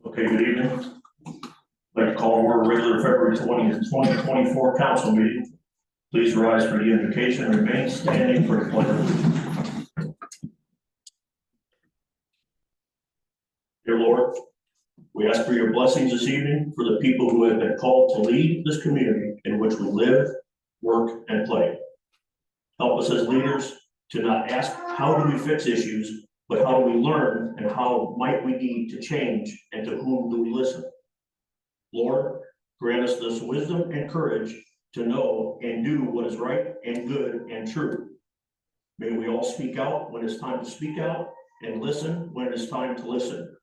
Okay, good evening. I'd like to call our regular February 20th, 2024 council meeting. Please rise for the invocation and remain standing for the pledge of allegiance. Dear Lord, we ask for your blessings this evening for the people who have been called to lead this community in which we live, work, and play. Help us as leaders to not ask how do we fix issues, but how do we learn and how might we need to change and to whom do we listen? Lord, grant us this wisdom and courage to know and do what is right and good and true. May we all speak out when it's time to speak out and listen when it is time to listen.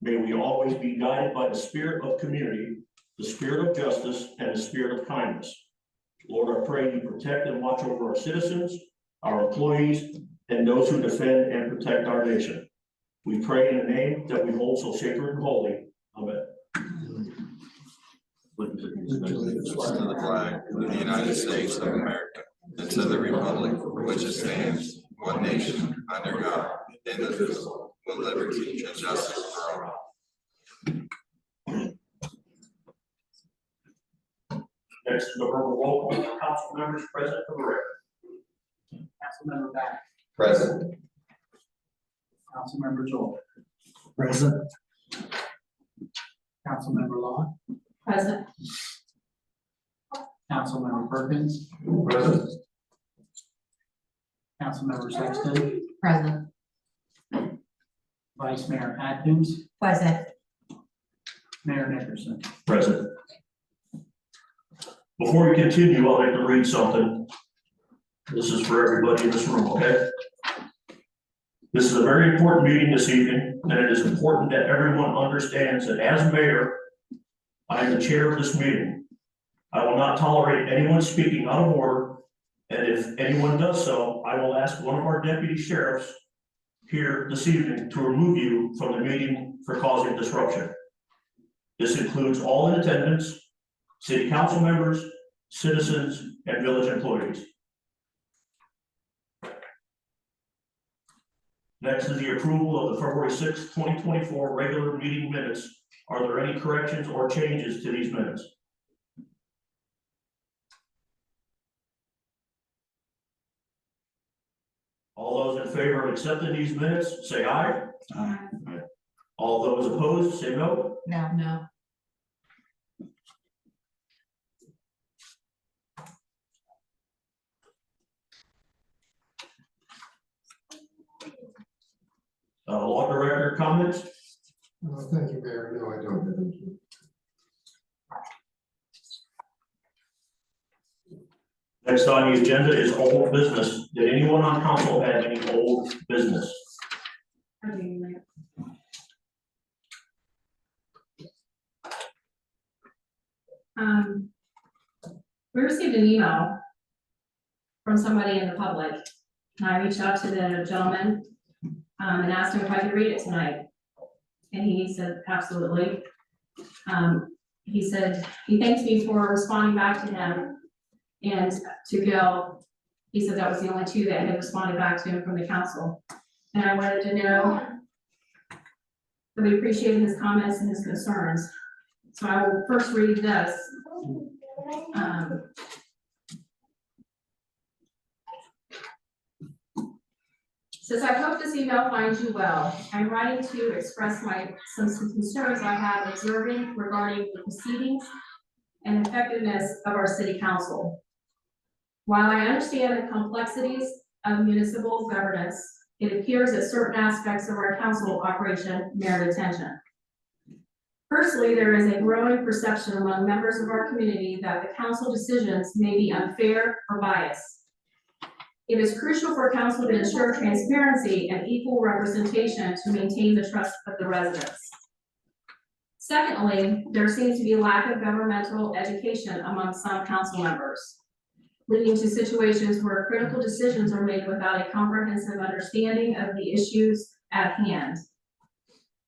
May we always be guided by the spirit of community, the spirit of justice, and the spirit of kindness. Lord, I pray you protect and watch over our citizens, our employees, and those who defend and protect our nation. We pray in the name that we hold so sacred and holy. Amen. To the flag of the United States of America, and to the republic for which it stands, one nation, under God, indivisible, with liberty and justice for all. Next is the verbal roll call for council members present for the record. Councilmember Back. Present. Councilmember Joel. Present. Councilmember Law. Present. Councilmember Perkins. Present. Councilmember Sexton. Present. Vice Mayor Atkins. Present. Mayor Nickerson. Present. Before we continue, I'd like to read something. This is for everybody in this room, okay? This is a very important meeting this evening, and it is important that everyone understands that as mayor, I am the chair of this meeting. I will not tolerate anyone speaking out of order, and if anyone does so, I will ask one of our deputy sheriffs here this evening to remove you from the meeting for causing disruption. This includes all in attendance, city council members, citizens, and village employees. Next is the approval of the February 6, 2024 regular meeting minutes. Are there any corrections or changes to these minutes? All those in favor of accepting these minutes, say aye. Aye. All those opposed, say no. No. No. Law director comments? Thank you, Mayor. No, I don't. Thank you. Next on the agenda is old business. Did anyone on council have any old business? We received an email from somebody in the public, and I reached out to the gentleman and asked him if I could read it tonight. And he said, absolutely. He said, he thanked me for responding back to him and to Gil. He said that was the only two that had responded back to him from the council. And I wanted to know that we appreciated his comments and his concerns. So I will first read this. Says, I hope this email finds you well. I'm writing to express some concerns I have observing regarding the proceedings and effectiveness of our city council. While I understand the complexities of municipal governance, it appears that certain aspects of our council operation merit attention. Personally, there is a growing perception among members of our community that the council decisions may be unfair or biased. It is crucial for council to ensure transparency and equal representation to maintain the trust of the residents. Secondly, there seems to be a lack of governmental education among some council members, leading to situations where critical decisions are made without a comprehensive understanding of the issues at hand.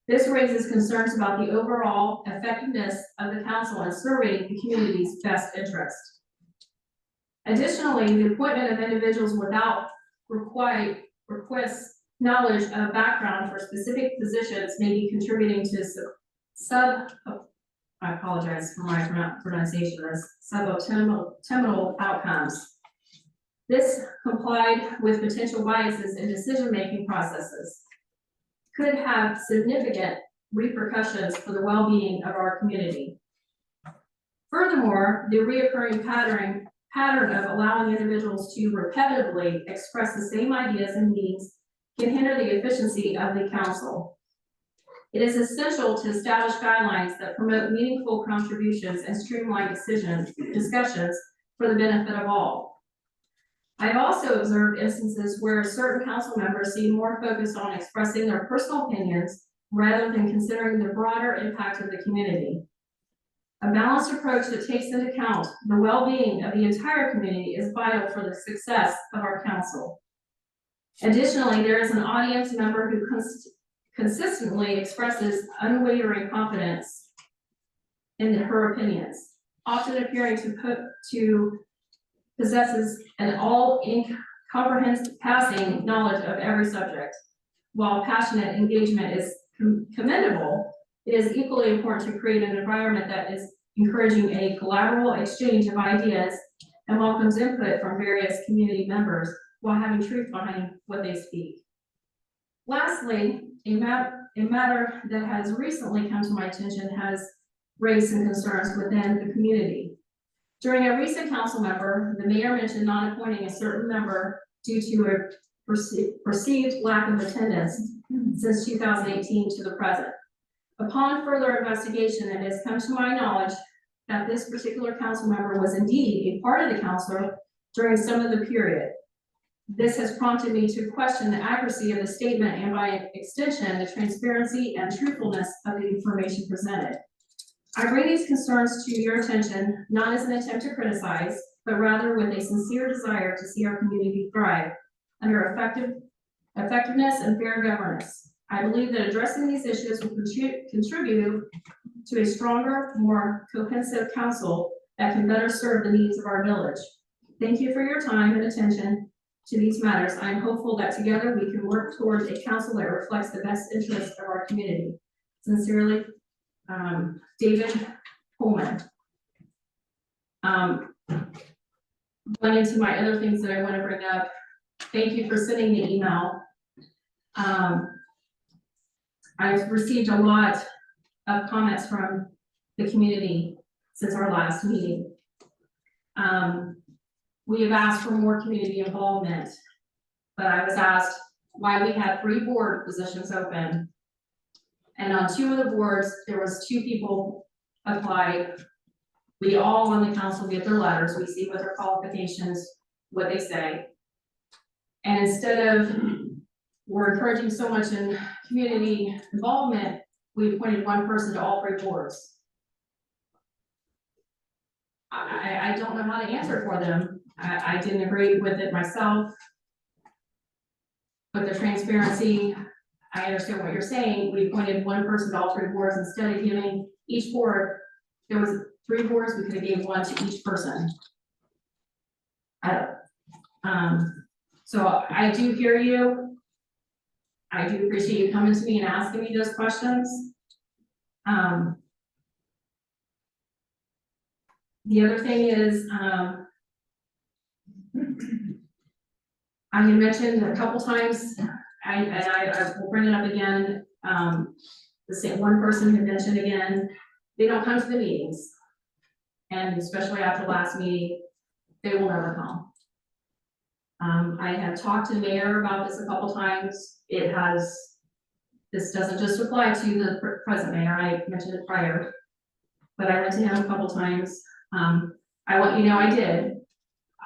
This raises concerns about the overall effectiveness of the council in serving the community's best interest. Additionally, the appointment of individuals without request knowledge of background for specific positions may be contributing to I apologize for my pronunciation of this, suboptimal outcomes. This complied with potential biases in decision-making processes, could have significant repercussions for the well-being of our community. Furthermore, the reoccurring pattern of allowing individuals to repetitively express the same ideas in meetings can hinder the efficiency of the council. It is essential to establish guidelines that promote meaningful contributions and streamline discussions for the benefit of all. I've also observed instances where certain council members seem more focused on expressing their personal opinions rather than considering the broader impact of the community. A balanced approach that takes into account the well-being of the entire community is vital for the success of our council. Additionally, there is an audience member who consistently expresses unwavering confidence in her opinions, often appearing to possesses an all-encompassing knowledge of every subject. While passionate engagement is commendable, it is equally important to create an environment that is encouraging a collaborative exchange of ideas and welcomes input from various community members while having truth behind what they speak. Lastly, a matter that has recently come to my attention has raised some concerns within the community. During a recent council member, the mayor mentioned not appointing a certain member due to a perceived lack of attendance since 2018 to the present. Upon further investigation, it has come to my knowledge that this particular council member was indeed a part of the council during some of the period. This has prompted me to question the accuracy of the statement and by extension, the transparency and truthfulness of the information presented. I bring these concerns to your attention, not as an attempt to criticize, but rather with a sincere desire to see our community thrive under effectiveness and fair governance. I believe that addressing these issues will contribute to a stronger, more cohesive council that can better serve the needs of our village. Thank you for your time and attention to these matters. I am hopeful that together we can work towards a council that reflects the best interests of our community. Sincerely, David Coleman. Going into my other things that I want to bring up, thank you for sending the email. I've received a lot of comments from the community since our last meeting. We have asked for more community involvement, but I was asked why we had 3 board positions open. And on 2 of the boards, there was 2 people applied. We all on the council get their letters. We see what their qualifications, what they say. And instead of, we're encouraging so much in community involvement, we appointed 1 person to all 3 boards. I don't know how to answer for them. I didn't agree with it myself. But the transparency, I understand what you're saying. We appointed 1 person to all 3 boards instead of giving each board, there was 3 boards, we could have gave 1 to each person. So I do hear you. I do appreciate you coming to me and asking me those questions. The other thing is, I had mentioned a couple times, I will bring it up again. The same 1 person had mentioned again, they don't come to the meetings. And especially after last meeting, they will never come. I have talked to the mayor about this a couple times. This doesn't just apply to the present mayor, I mentioned it prior. But I went to him a couple times. I want you to know I did.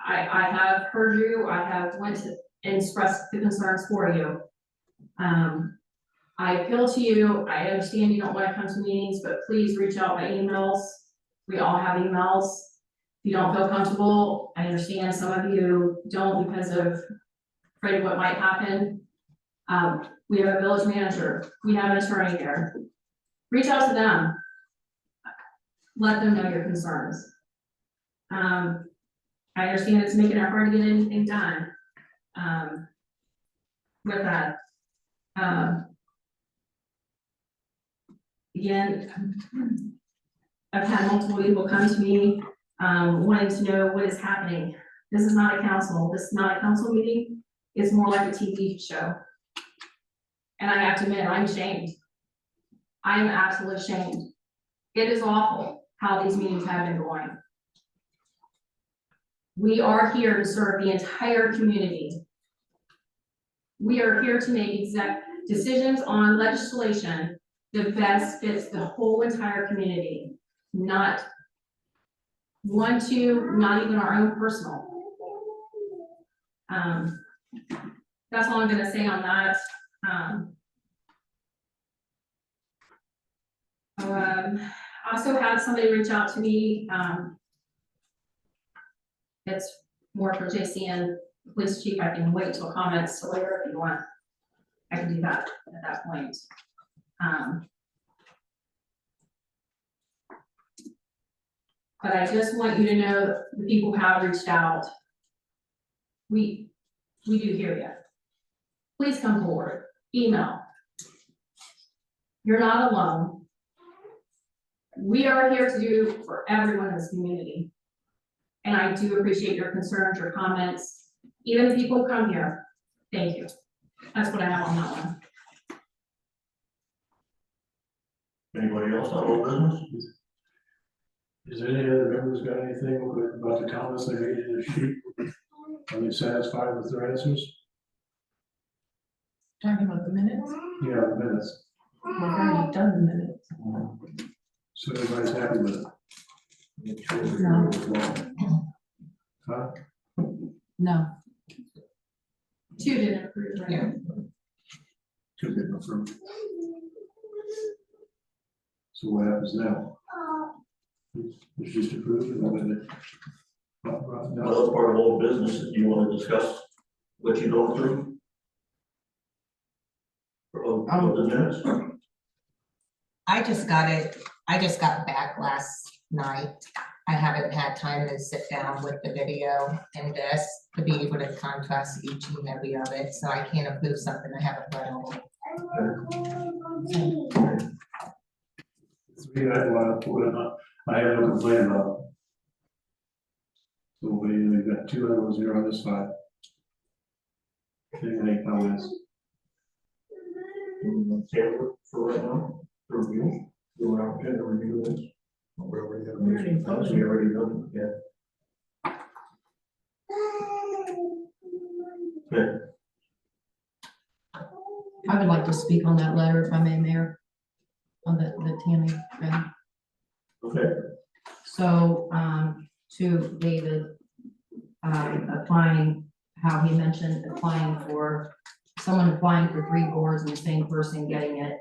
I have heard you, I have went to express the concerns for you. I appeal to you, I understand you don't want to come to meetings, but please reach out by emails. We all have emails. If you don't feel comfortable, I understand some of you don't because of afraid of what might happen. We have a village manager, we have an attorney there. Reach out to them. Let them know your concerns. I understand it's making it hard to get anything done. With that. Again, I've had multiple people come to me, wanting to know what is happening. This is not a council, this is not a council meeting, it's more like a TV show. And I have to admit, I'm ashamed. I am absolutely ashamed. It is awful how these meetings have been going. We are here to serve the entire community. We are here to make decisions on legislation that best fits the whole entire community, not one, two, not even our own personal. That's all I'm gonna say on that. I also had somebody reach out to me. It's more for JCN police chief. I can wait till comments later if you want. I can do that at that point. But I just want you to know the people who have reached out. We do hear you. Please come forward, email. You're not alone. We are here to do for everyone in this community. And I do appreciate your concerns, your comments, even the people who come here. Thank you. That's what I have on that one. Anybody else on old business? Is there any other members got anything about the comments they made in the sheet? Are they satisfied with their answers? Talking about the minutes? Yeah, the minutes. We've already done the minutes. So everybody's happy with it? No. Huh? No. Two didn't approve, right? Yeah. Two didn't approve. So what happens now? It's just approved and then it. Well, that's part of old business. If you want to discuss what you don't approve. Of the minutes. I just got back last night. I haven't had time to sit down with the video and this to be able to contrast each and every of it, so I can't approve something I haven't read over. I have no complaint about it. So we've got two other ones here on this side. Any comments? Table for right now, for review. Do an opportunity to review this. We already have. We already voted. We already done, yeah. Okay, I would like to speak on that letter if I may, Mayor. On the Tammy read. okay. So, to David, applying, how he mentioned applying for, someone applying for 3 boards and the same person getting it.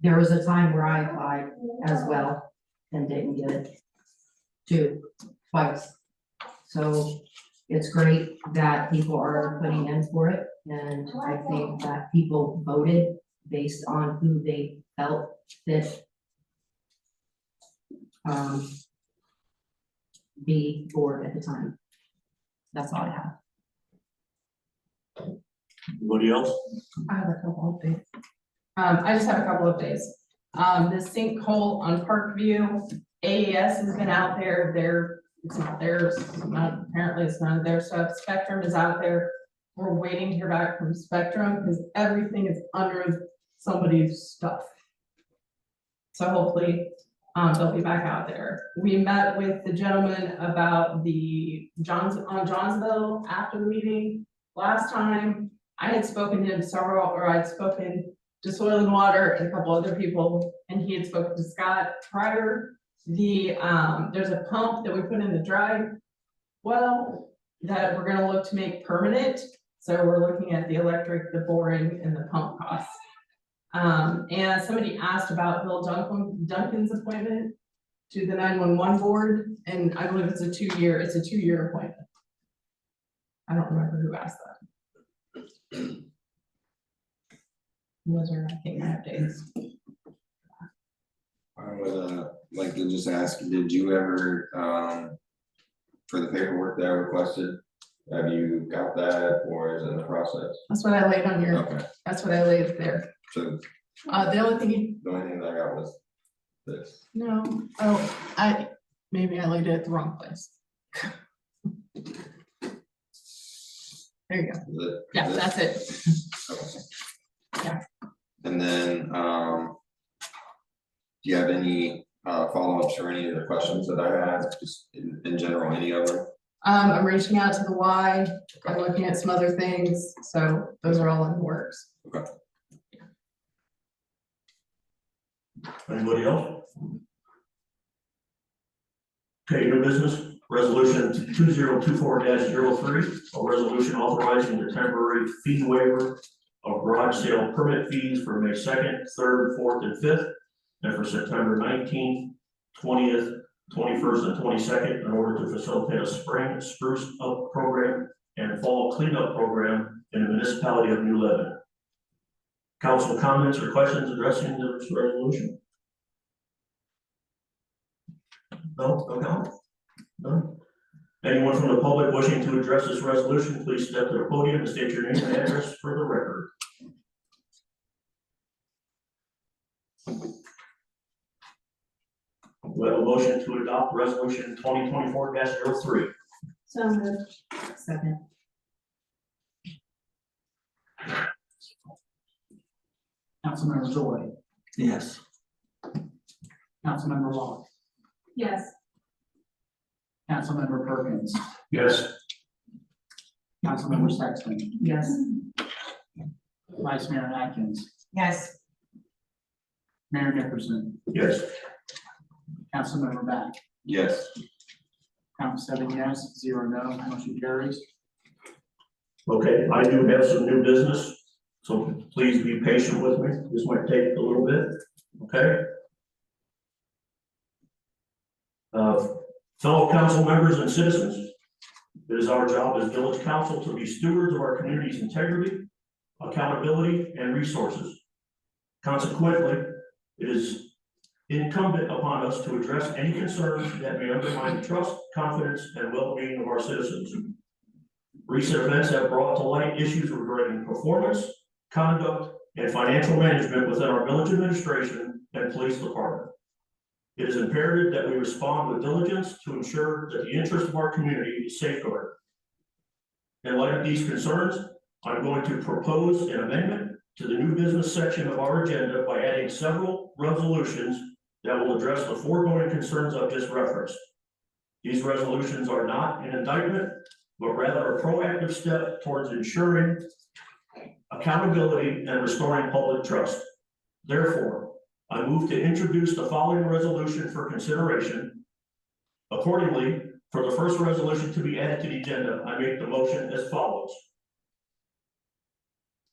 There was a time where I applied as well and didn't get it, twice. So it's great that people are putting in for it, and I think that people voted based on who they felt that the board at the time. That's all I have. Anybody else? I have a couple updates. I just have a couple updates. The sinkhole on Parkview, AES has been out there. It's not theirs. Apparently it's none of their stuff. Spectrum is out there. We're waiting to hear back from Spectrum because everything is under somebody's stuff. So hopefully, they'll be back out there. We met with the gentleman about the Johnsville after the meeting last time. I had spoken to him I'd spoken to Soil and Water and a couple other people, and he had spoken to Scott prior. There's a pump that we put in the dry well that we're gonna look to make permanent. So we're looking at the electric, the boring, and the pump costs. And somebody asked about Bill Duncan's appointment to the 911 board, and I believe it's a 2-year appointment. I don't remember who asked that. Those are, I think, my updates. I would like to just ask, did you ever, for the paperwork that I requested, have you got that or is it in the process? That's what I laid on your, Okay, that's what I laid there. so The only thing you, the only thing that I got was this. no, oh, maybe I laid it at the wrong place. There you go. Is it- Yeah, this? that's it. Okay. Yeah. And then, do you have any, follow-ups or any of the questions that I had, just in general, any of them? I'm reaching out to the Y, I'm looking at some other things, so those are all in the works. Anybody else? Okay, new business, resolution 2024-03, a resolution authorizing the temporary fee waiver of garage sale permit fees for May 2nd, 3rd, 4th, and 5th, and for September 19th, 20th, 21st, and 22nd, in order to facilitate a spring spruce up program and fall cleanup program in the municipality of New Lebanon. Council comments or questions addressing this resolution? No, no comment? None? Anyone from the public wishing to address this resolution, please step to the podium and state your name and address for the record. We have a motion to adopt resolution 2024-03. So moved. Second. Councilmember Joy, Yes. Councilmember Locke, Yes. Councilmember Perkins, Yes. Councilmember Sexton, Yes. Vice Mayor Atkins, Yes. Mayor Nickerson, Yes. Councilmember Back, Yes. count 7 yes, 0 no, motion carries. Okay, I do have some new business, so please be patient with me. This might take a little bit, okay? Fellow council members and citizens, it is our job as village council to be stewards of our community's integrity, accountability, and resources. Consequently, it is incumbent upon us to address any concerns that may undermine the trust, confidence, and well-being of our citizens. Recent events have brought to light issues regarding performance, conduct, and financial management within our village administration and police department. It is imperative that we respond with diligence to ensure that the interest of our community is safeguarded. In light of these concerns, I'm going to propose an amendment to the new business section of our agenda by adding several resolutions that will address the foregoing concerns I've just referenced. These resolutions are not an indictment, but rather a proactive step towards ensuring accountability and restoring public trust. Therefore, I move to introduce the following resolution for consideration. Accordingly, for the first resolution to be added to the agenda, I make the motion as follows.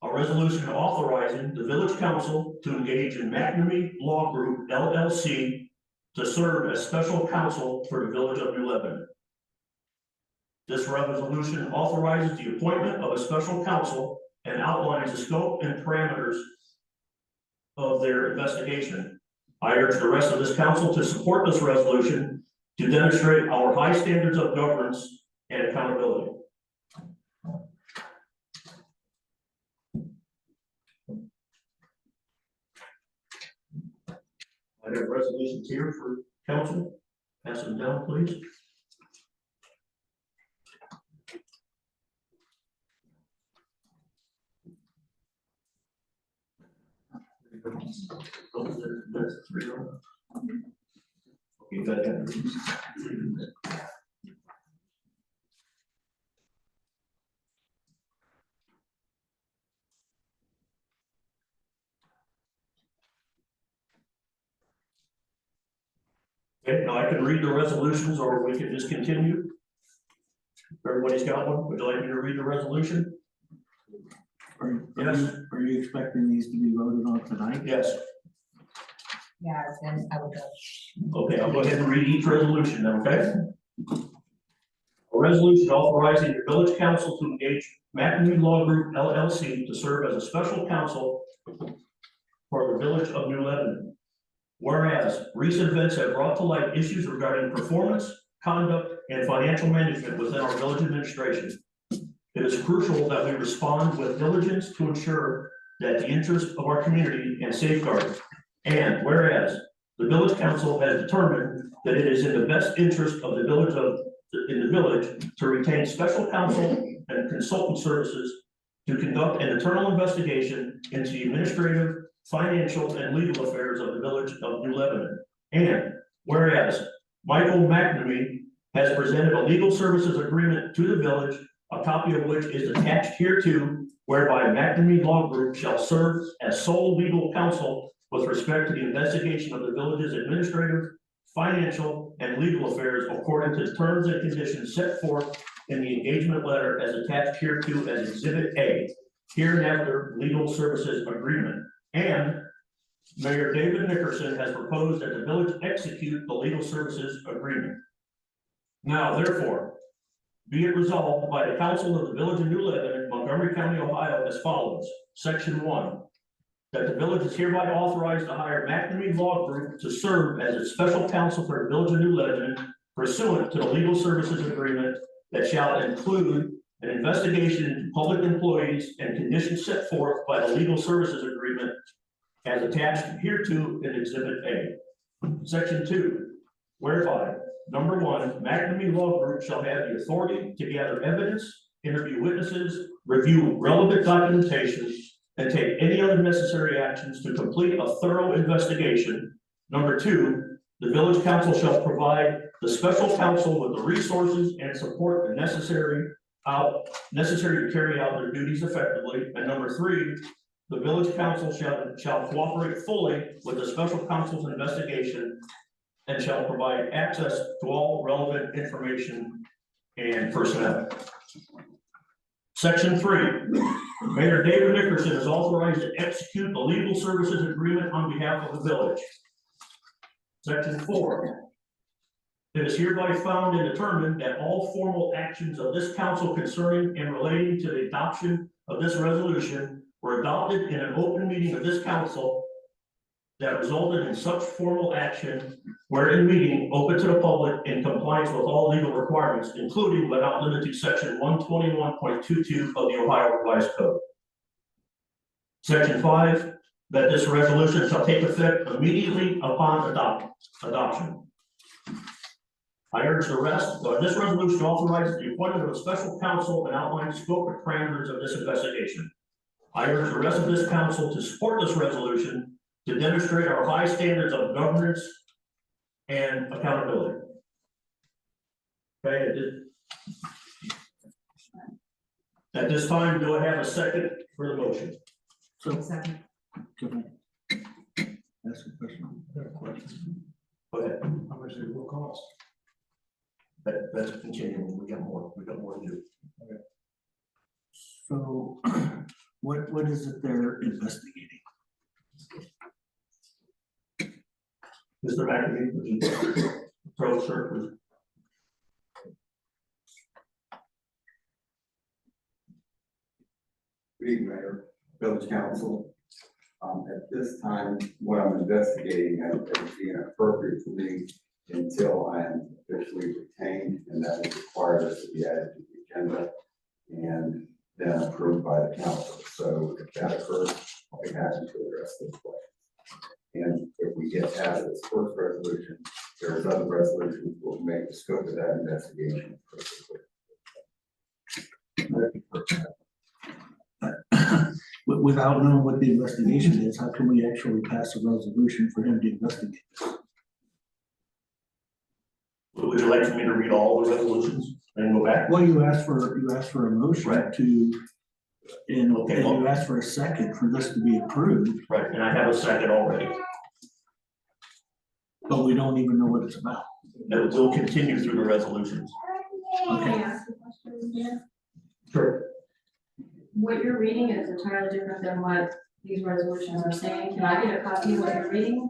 A resolution authorizing the village council to engage in McNamee Law Group LLC to serve as special counsel for the village of New Lebanon. This resolution authorizes the appointment of a special counsel and outlines the scope and parameters of their investigation. I urge the rest of this council to support this resolution to demonstrate our high standards of governance and accountability. I have resolutions here for council. Pass them down, please. There's 3 of them. Okay, you got that. Okay, now I can read the resolutions or we can just continue. Everybody's got one. Would you like me to read the resolution? Yes. Are you expecting these to be voted on tonight? Yes. Yeah, then I would go. Okay, I'll go ahead and read each resolution then, okay? A resolution authorizing the village council to engage McNamee Law Group LLC to serve as a special counsel for the village of New Lebanon. Whereas recent events have brought to light issues regarding performance, conduct, and financial management within our village administration. It is crucial that we respond with diligence to ensure that the interests of our community and safeguarded. And whereas the village council has determined that it is in the best interest of the village to retain special counsel and consultant services to conduct an internal investigation into the administrative, financial, and legal affairs of the village of New Lebanon. And whereas Michael McNamee has presented a legal services agreement to the village, a copy of which is attached hereto, whereby McNamee Law Group shall serve as sole legal counsel with respect to the investigation of the village's administrative, financial, and legal affairs according to the terms and conditions set forth in the engagement letter as attached hereto as Exhibit A, hereinafter legal services agreement. And Mayor David Nickerson has proposed that the village execute the legal services agreement. Now, therefore, be it resolved by the council of the village of New Lebanon, Montgomery County, Ohio, as follows. Section 1, that the village is hereby authorized to hire McNamee Law Group to serve as its special counsel for the village of New Lebanon pursuant to the legal services agreement that shall include an investigation into public employees and conditions set forth by the legal services agreement as attached hereto in Exhibit A. Section 2, whereby number 1, McNamee Law Group shall have the authority to gather evidence, interview witnesses, review relevant documentation, and take any other necessary actions to complete a thorough investigation. Number 2, the village council shall provide the special counsel with the resources and support necessary to carry out their duties effectively. And number 3, the village council shall cooperate fully with the special counsel's investigation and shall provide access to all relevant information and personnel. Section 3, Mayor David Nickerson is authorized to execute the legal services agreement on behalf of the village. Section 4, it is hereby found and determined that all formal actions of this council concerning and relating to the adoption of this resolution were adopted in an open meeting of this council that resulted in such formal action wherein meeting open to the public in compliance with all legal requirements, including but not limited to section 121.22 of the Ohio Revised Code. Section 5, that this resolution shall take effect immediately upon adoption. I urge the rest, this resolution authorizes the appointment of a special counsel and outlines the scope and parameters of this investigation. I urge the rest of this council to support this resolution to demonstrate our high standards of governance and accountability. Okay, at this time, do I have a second for the motion? Second. Can I ask a question? Go ahead. How much it will cost? That's continuing. We got more to do. So what is it they're investigating? Mr. McNamee, pro sir. Good evening, Mayor, Village Council. At this time, what I'm investigating has been appropriate for me until I am officially retained, and that is required to be added to the agenda and then approved by the council. So if that occurs, I'll be happy to address those questions. And if we get past this first resolution, there's other resolutions that will make the scope of that investigation. Without knowing what the investigation is, how can we actually pass a resolution for him to investigate? Would you like for me to read all the resolutions and go back? Well, you asked for a motion Right. to, and Okay, you asked for a second for this to be approved, Right, and I have a second already. but we don't even know what it's about. That will continue through the resolutions. Can I ask a question here? Sure. What you're reading is entirely different than what these resolutions are saying. Can I get a copy of what you're reading?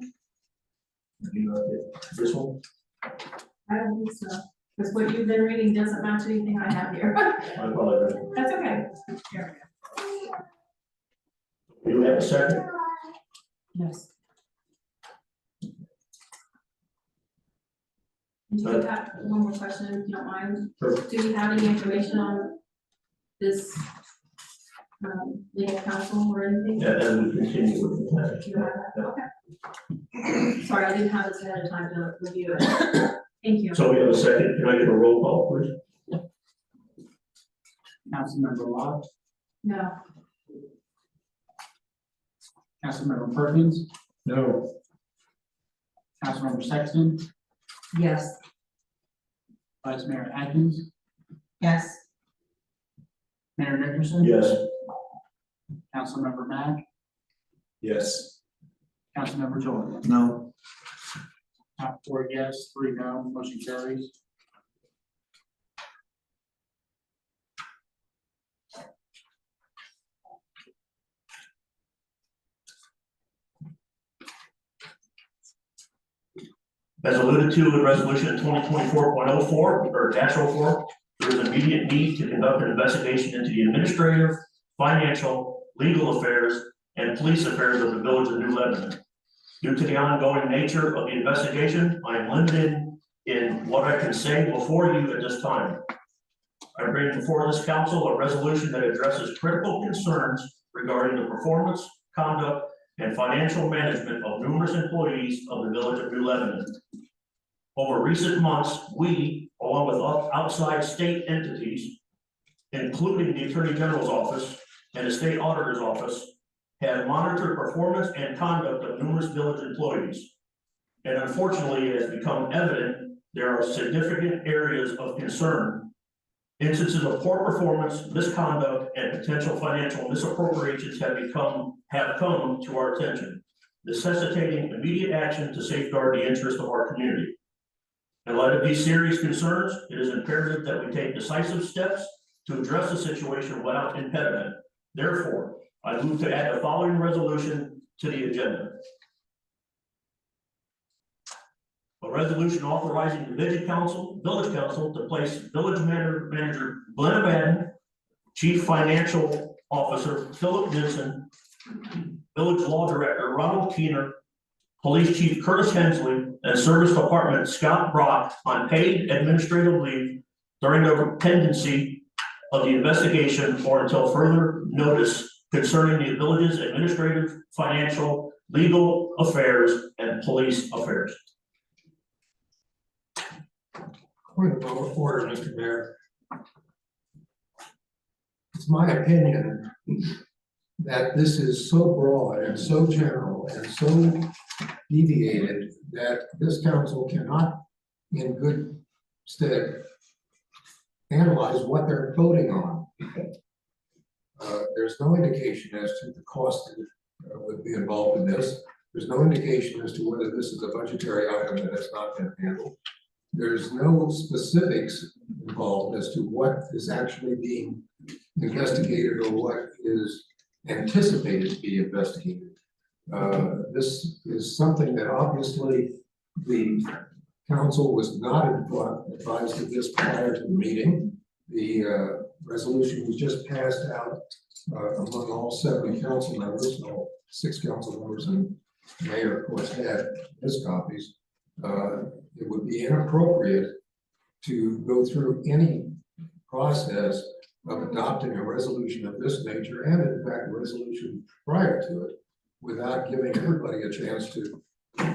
This one? I don't think so. Because what you've been reading doesn't match anything I have here. I apologize. That's okay. Here. Do you have a second? Yes. Do you have one more question, if you don't mind? Sure. Do you have any information on this legal counsel or anything? Yeah, as we continue with the plan. Do you have that? Okay. Sorry, I didn't have this ahead of time to review it. Thank you. So we have a second. Can I get a roll call, please? Councilmember Lott, No. Councilmember Perkins, No. Councilmember Sexton, Yes. Vice Mayor Atkins, Yes. Mayor Nickerson. Yes. Councilmember Mack, Yes. Councilmember Jordan. No. 4 yes, 3 no, motion carries. As alluded to in resolution 2024.04 or -04, there is immediate need to conduct an investigation into the administrative, financial, legal affairs, and police affairs of the village of New Lebanon. Due to the ongoing nature of the investigation, I am limited in what I can say before you at this time. I bring before this council a resolution that addresses critical concerns regarding the performance, conduct, and financial management of numerous employees of the village of New Lebanon. Over recent months, we, along with outside state entities, including the Attorney General's office and the State Auditor's office, have monitored performance and conduct of numerous village employees. And unfortunately, it has become evident there are significant areas of concern. Instances of poor performance, misconduct, and potential financial misappropriations have come to our attention, necessitating immediate action to safeguard the interest of our community. In light of these serious concerns, it is imperative that we take decisive steps to address the situation without impediment. Therefore, I move to add the following resolution to the agenda. A resolution authorizing the village council to place village manager Glenn Madden, chief financial officer Philip Nixon, village law director Ronald Keener, police chief Curtis Hensley, and service department Scott Brock on paid administrative leave during the pendency of the investigation or until further notice concerning the village's administrative, financial, legal affairs, and police affairs. Point of order, Mr. Mayor. It's my opinion that this is so broad and so general and so deviated that this council cannot, in good stead, analyze what they're voting on. There's no indication as to the cost that would be involved in this. There's no indication as to whether this is a budgetary item that has not been handled. There's no specifics involved as to what is actually being investigated or what is anticipated to be investigated. This is something that obviously the council was not advised of this prior to the meeting. The resolution was just passed out among all 7 council members, all 6 council members, and the mayor, of course, had his copies. It would be inappropriate to go through any process of adopting a resolution of this nature, and in fact, a resolution prior to it, without giving everybody a chance to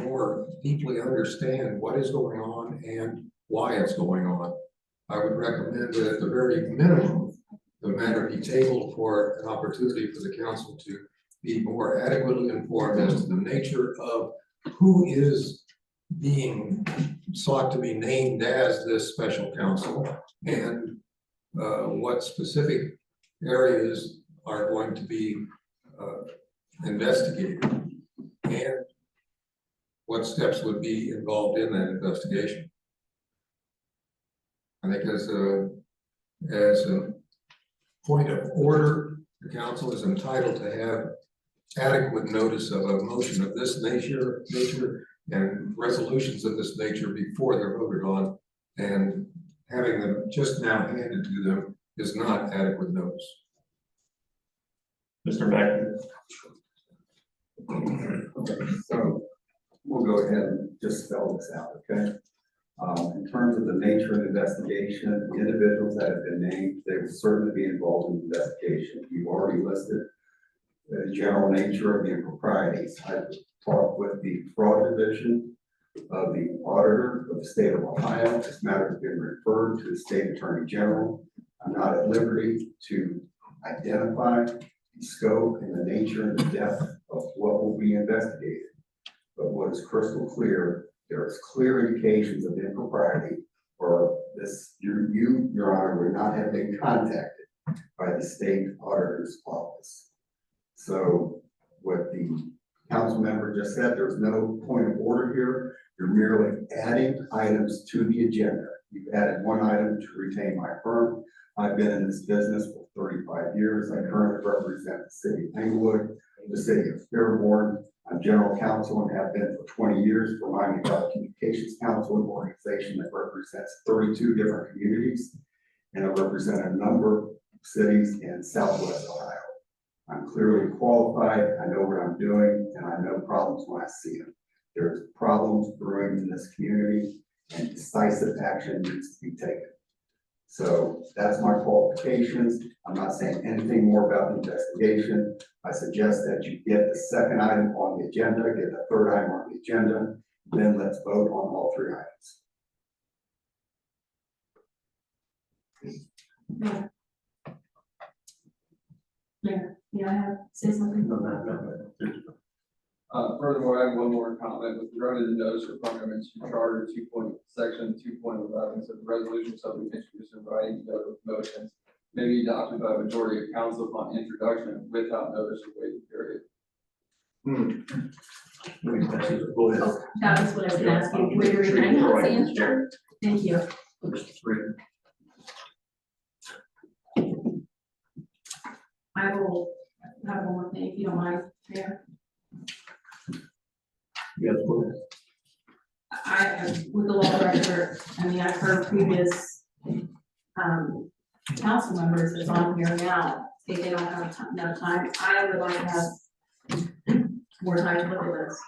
more deeply understand what is going on and why it's going on. I would recommend that at the very minimum, the matter be tabled for an opportunity for the council to be more adequately informed as to the nature of who is being sought to be named as this special counsel, and what specific areas are going to be investigated, and what steps would be involved in that investigation. I think as a point of order, the council is entitled to have adequate notice of a motion of this nature and resolutions of this nature before they're voted on. And having them just now handed to them is not adequate notice. Mr. Mackey. So we'll go ahead and just spell this out, okay? In terms of the nature of the investigation, the individuals that have been named, they will certainly be involved in the investigation. You've already listed the general nature of the improprieties. I've talked with the fraud division of the auditor of the state of Ohio. This matter has been referred to the state attorney general. I'm not at liberty to identify the scope and the nature and the depth of what will be investigated. But what is crystal clear, there is clear indications of impropriety or this, your honor, would not have been contacted by the state auditor's office. So what the council member just said, there's no point of order here. You're merely adding items to the agenda. You've added one item to retain my firm. I've been in this business for 35 years. I currently represent the city of Englewood, the city of Fairborn. I'm general counsel and have been for 20 years for Miami Valley Communications Council, an organization that represents 32 different communities. And I represent a number of cities in Southwest Ohio. I'm clearly qualified. I know what I'm doing and I know problems when I see them. There's problems brewing in this community and decisive action needs to be taken. So that's my qualifications. I'm not saying anything more about the investigation. I suggest that you get the second item on the agenda, get the third item on the agenda, then let's vote on all three items. May I say something? Furthermore, I have one more comment with regard to the notice requirements in Charter section 2.11, so the resolution shall be introduced in writing of motions may be adopted by a majority of council upon introduction without notice of waiting period. Go ahead. Oh, that was what I was gonna ask you. Wait, can I have the answer? Thank you. I will have one more thing, if you don't mind, Mayor. Yes, go ahead. With the law director, I mean, I've heard previous, council members that's on here now, say they don't have enough time. I would like to have more time to look at this.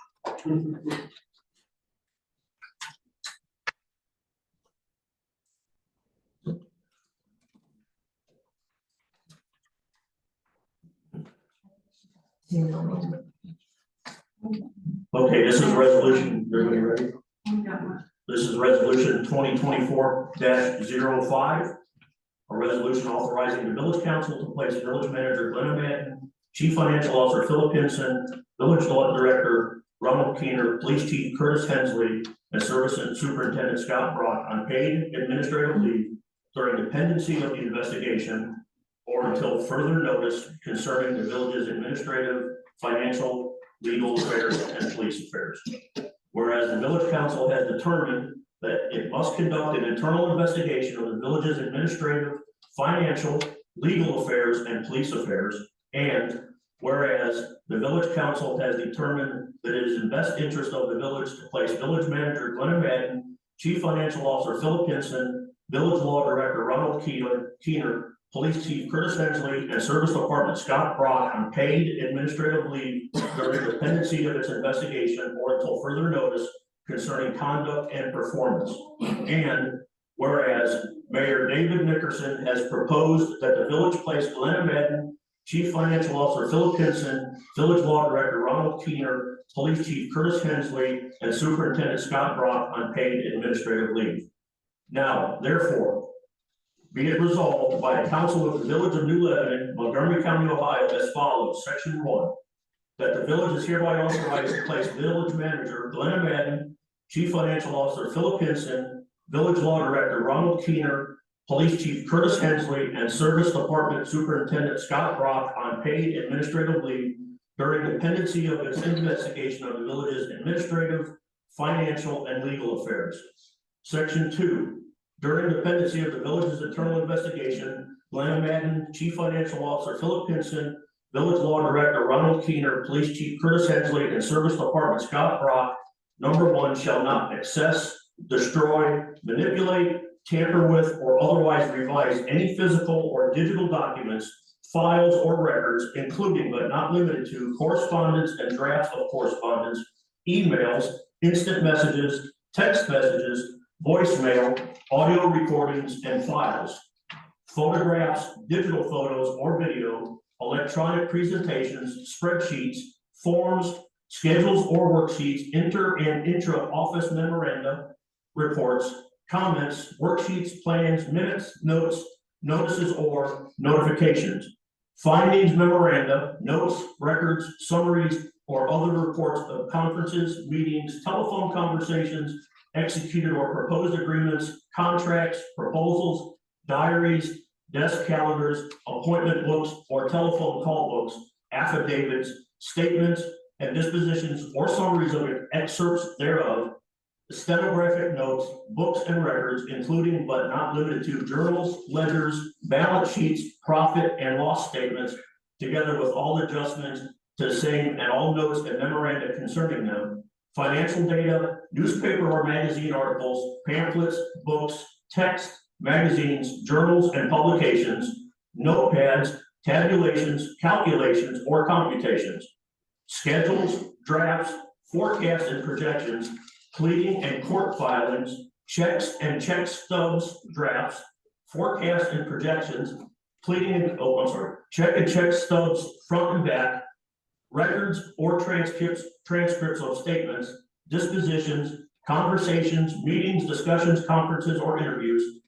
Okay, this is resolution, everybody ready? I got one. This is resolution 2024-05. A resolution authorizing the village council to place village manager Glenn Madden, chief financial officer Philip Hinson, village law director Ronald Keener, police chief Curtis Hensley, and service superintendent Scott Brock on paid administrative leave during the pendency of the investigation or until further notice concerning the village's administrative, financial, legal affairs, and police affairs. Whereas the village council has determined that it must conduct an internal investigation of the village's administrative, financial, legal affairs, and police affairs. And whereas the village council has determined that it is in best interest of the village to place village manager Glenn Madden, chief financial officer Philip Hinson, village law director Ronald Keener, police chief Curtis Hensley, and service department Scott Brock on paid administrative leave during the pendency of its investigation or until further notice concerning conduct and performance. And whereas Mayor David Nickerson has proposed that the village place Glenn Madden, chief financial officer Philip Hinson, village law director Ronald Keener, police chief Curtis Hensley, and superintendent Scott Brock on paid administrative leave. Now, therefore, be it resolved by the council of the village of New Lebanon, Montgomery County, Ohio, as follows. Section 1, that the village is hereby authorized to place village manager Glenn Madden, chief financial officer Philip Hinson, village law director Ronald Keener, police chief Curtis Hensley, and service department superintendent Scott Brock on paid administrative leave during the pendency of its investigation of the village's administrative, financial, and legal affairs. Section 2, during the pendency of the village's internal investigation, Glenn Madden, chief financial officer Philip Hinson, village law director Ronald Keener, police chief Curtis Hensley, and service department Scott Brock, number 1, shall not access, destroy, manipulate, tamper with, or otherwise revise any physical or digital documents, files, or records, including but not limited to correspondence and drafts of correspondence, emails, instant messages, text messages, voicemail, audio recordings, and files, photographs, digital photos or video, electronic presentations, spreadsheets, forms, schedules or worksheets, inter and intra-office memoranda, reports, comments, worksheets, plans, minutes, notes, notices, or notifications, findings, memoranda, notes, records, summaries, or other reports of conferences, meetings, telephone conversations, executed or proposed agreements, contracts, proposals, diaries, desk calendars, appointment books, or telephone call books, affidavits, statements, and dispositions or summaries of excerpts thereof, stenographic notes, books and records, including but not limited to journals, ledgers, balance sheets, profit and loss statements, together with all adjustments to the same and all notes and memoranda concerning them, financial data, newspaper or magazine articles, pamphlets, books, text, magazines, journals, and publications, notepads, tabulations, calculations, or computations, schedules, drafts, forecasts and projections, pleading and court filings, checks and check stubs, drafts, forecasts and projections, check and check stubs front and back, records or transcripts of statements, dispositions, conversations, meetings, discussions, conferences, or interviews,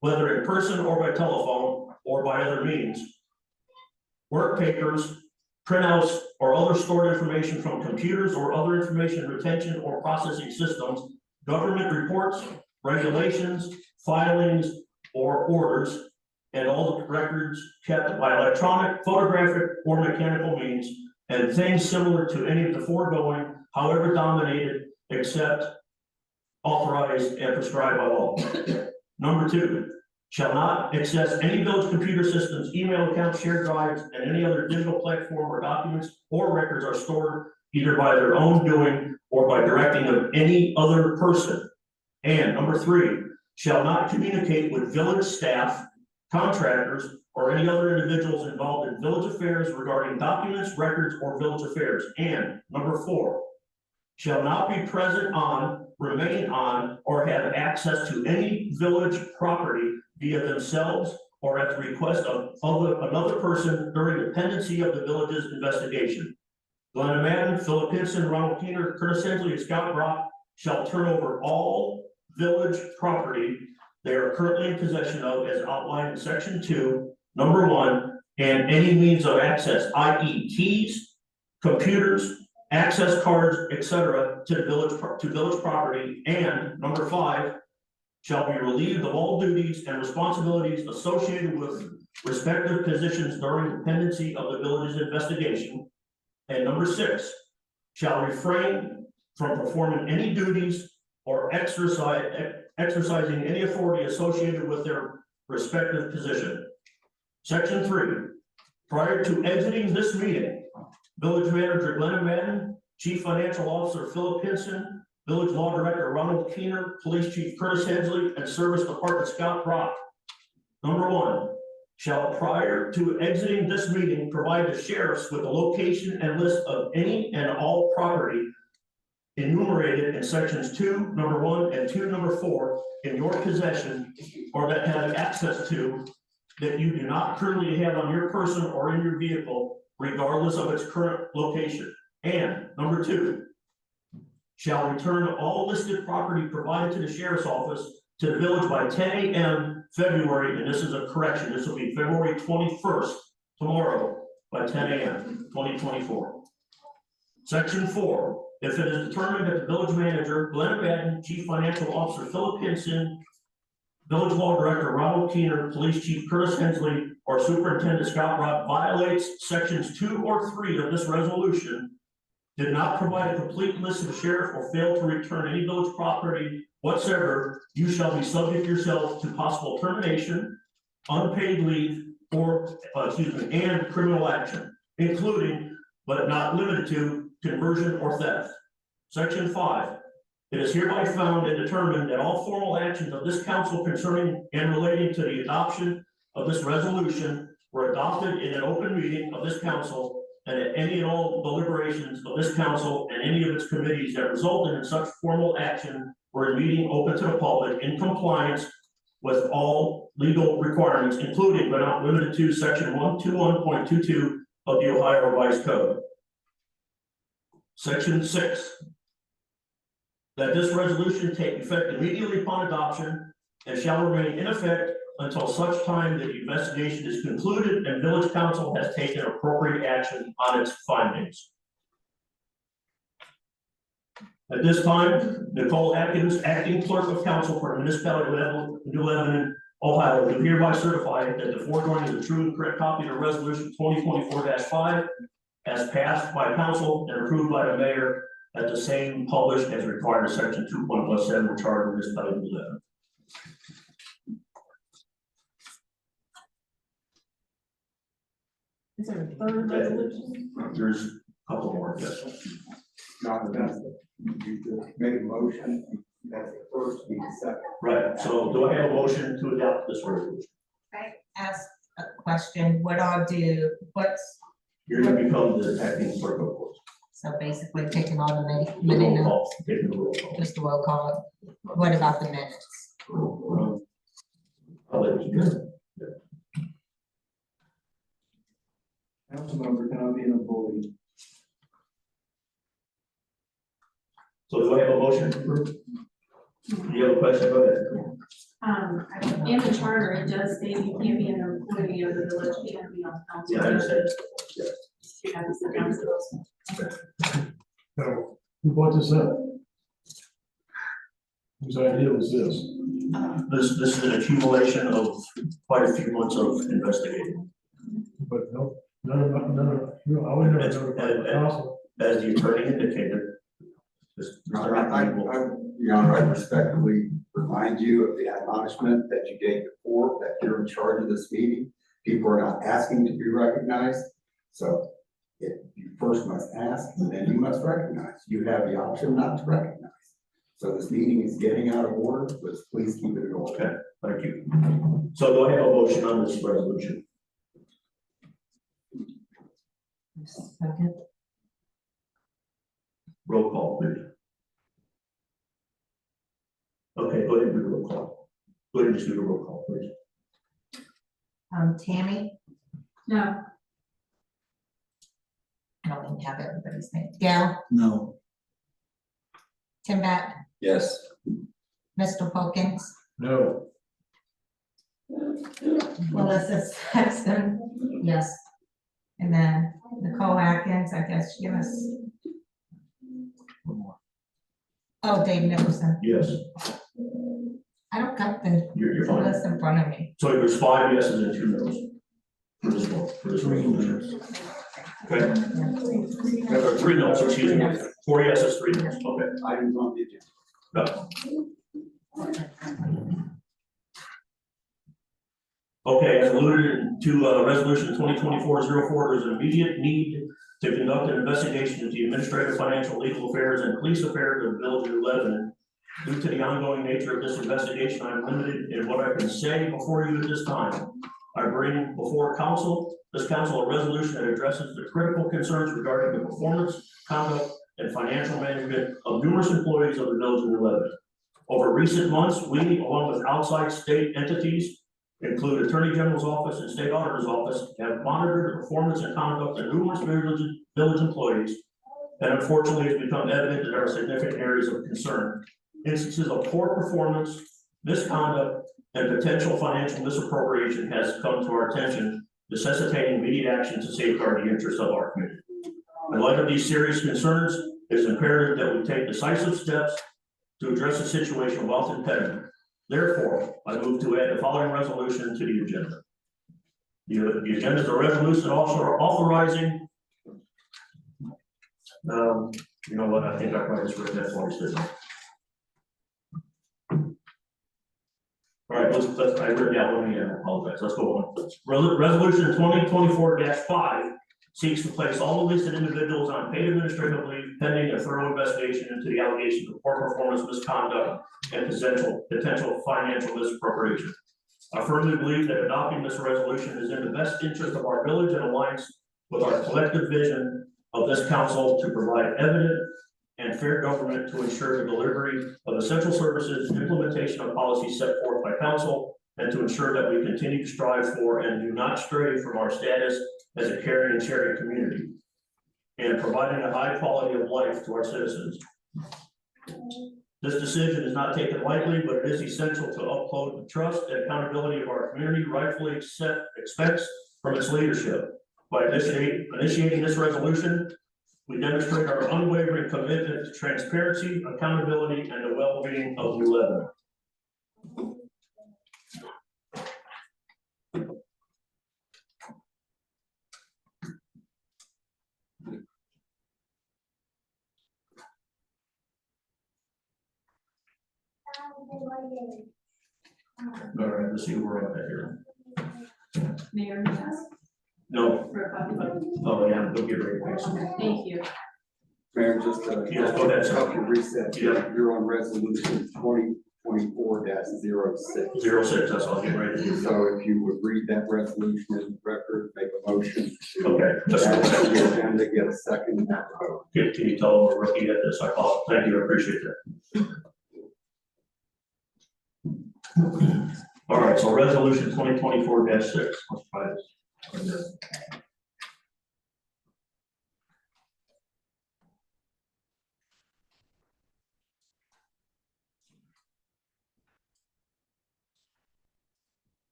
whether in person or by telephone or by other means, work papers, printouts, or other stored information from computers or other information retention or processing systems, government reports, regulations, filings, or orders, and all the records kept by electronic, photographic, or mechanical means, and things similar to any of the foregoing, however dominated, except authorized and prescribed by law. Number 2, shall not access any village computer systems, email accounts, shared drives, and any other digital platform where documents or records are stored either by their own doing or by directing of any other person. And number 3, shall not communicate with village staff, contractors, or any other individuals involved in village affairs regarding documents, records, or village affairs. And number 4, shall not be present on, remain on, or have access to any village property via themselves or at the request of another person during the pendency of the village's investigation. Glenn Madden, Philip Hinson, Ronald Keener, Curtis Hensley, and Scott Brock shall turn over all village property they are currently in possession of as outlined in section 2, number 1, and any means of access, i.e. keys, computers, access cards, etc., to village property, and number 5, shall be relieved of all duties and responsibilities associated with respective positions during the pendency of the village's investigation. And number 6, shall refrain from performing any duties or exercising any authority associated with their respective position. Section 3, prior to exiting this meeting, Village Manager Glenn Madden, Chief Financial Officer Philip Hinson, Village Law Director Ronald Keener, Police Chief Curtis Hensley, and Service Department Scott Brock. Number 1, shall prior to exiting this meeting provide the sheriffs with a location and list of any and all property enumerated in sections 2, number 1, and 2, number 4 in your possession or that have access to that you do not currently have on your person or in your vehicle, regardless of its current location. And number 2, shall return all listed property provided to the sheriff's office to the village by 10 a.m. February, and this is a correction, this will be February 21st, tomorrow, by 10 a.m. 2024. Section 4, if it is determined that the village manager, Glenn Madden, Chief Financial Officer Philip Hinson, Village Law Director Ronald Keener, Police Chief Curtis Hensley, or Superintendent Scott Brock violates sections 2 or 3 of this resolution, did not provide a complete list of the sheriff, or fail to return any village property whatsoever, you shall be subject yourself to possible termination, unpaid leave, or, and criminal action, including, but not limited to, conversion or theft. Section 5, It is hereby found and determined that all formal actions of this council concerning and relating to the adoption of this resolution were adopted in an open meeting of this council, and that any and all deliberations of this council and any of its committees that resulted in such formal action were in meeting open to the public in compliance with all legal requirements, including but not limited to section 121.22 of the Ohio Revised Code. Section 6. That this resolution take effect immediately upon adoption and shall remain in effect until such time that the investigation is concluded and village council has taken appropriate action on its findings. At this time, Nicole Atkins, acting clerk of council for the municipality of New Lebanon, Ohio, do hereby certify that the foregoing is a true and correct copy of resolution 2024-5 as passed by council and approved by the mayor at the same published as required in section 2.17 of the charter of the municipality of New Lebanon. Is there a third resolution? There's a couple more, yes. Not that's you just made a motion, that's the first, need a second. Right, so do I have a motion to adopt this resolution? Ask a question, what I'll do, You're gonna become the acting clerk of course. so basically taking all the The minute roll notes, call, taking the roll call. just the roll call. What about the minutes? I'll let you go. Councilmember cannot be an employee. So do I have a motion to approve? Do you have a question? Go ahead. In the charter, it does say you can't be an employee of the village, you can't be on council. Yeah, I understand. You have to sit down to those. Now, who brought this up? Whose idea was this? This is an accumulation of quite a few months of investigating. But no, I would never notify the council. As the attorney indicated. Your Honor, I respectfully remind you of the admonishment that you gave before, that you're in charge of this meeting. People are not asking to be recognized, so if you first must ask, and then you must recognize. You have the option not to recognize. So this meeting is getting out of order, let's please keep it in order. Okay, thank you. So do I have a motion on this resolution? Second. Roll call, please. Okay, go ahead and do the roll call. Go ahead and just do the roll call, please. Tammy, No, I don't even have everybody's name. Gail, No. Tim Bat, Yes. Mr. Wilkins, No, Melissa Saxton, yes. And then Nicole Atkins, I guess, yes. Oh, Dave Nicholson, Yes, I don't got the you're fine. list in front of me. So there's 5 yeses and 2 noes for this one, for this resolution. Okay, 3 noes, excuse me. 4 yeses, 3 noes, okay. Items on the agenda. No. Okay, as alluded to, resolution 2024-04, there's an immediate need to conduct an investigation into the administrative, financial, legal affairs, and police affairs of the village of New Lebanon. Due to the ongoing nature of this investigation, I am limited in what I can say before you at this time. I bring before this council a resolution that addresses the critical concerns regarding the performance, conduct, and financial management of numerous employees of the village of New Lebanon. Over recent months, we, along with outside state entities, include Attorney General's office and State Auditor's office, have monitored the performance and conduct of numerous village employees. And unfortunately, it's become evident that there are significant areas of concern. Instances of poor performance, misconduct, and potential financial misappropriation has come to our attention, necessitating immediate action to safeguard the interests of our community. In light of these serious concerns, it is imperative that we take decisive steps to address the situation without impediment. Therefore, I move to add the following resolution to the agenda. The agenda is a resolution also authorizing. You know what? I think I probably just read that twice, didn't I? All right, I wrote down one again. I apologize. Let's go on. Resolution 2024-5 seeks to place all the listed individuals on paid administrative leave pending a thorough investigation into the allegations of poor performance, misconduct, and potential financial misappropriation. I firmly believe that adopting this resolution is in the best interest of our village and aligns with our collective vision of this council to provide evident and fair government to ensure the delivery of essential services, implementation of policies set forth by council, and to ensure that we continue to strive for and do not stray from our status as a caring and sharing community, and providing a high quality of life to our citizens. This decision is not taken lightly, but it is essential to uphold the trust and accountability of our community rightfully expects from its leadership. By initiating this resolution, we demonstrate our unwavering commitment to transparency, accountability, and the well-being of New Lebanon. All right, let's see where we're at here. Mayor, yes, No, for a copy. oh yeah, go get ready. Thanks. Thank you. Mayor, just Yes, go ahead, sir. help you reset, Yeah. you're on resolution 2024-06. 06, that's all, get ready to do. So if you would read that resolution in the record, make a motion. to Okay, just add it to the agenda, get a second, and have a vote. can you tell them we're looking at this? I call, thank you, I appreciate that. All right, so resolution 2024-6, let's try this.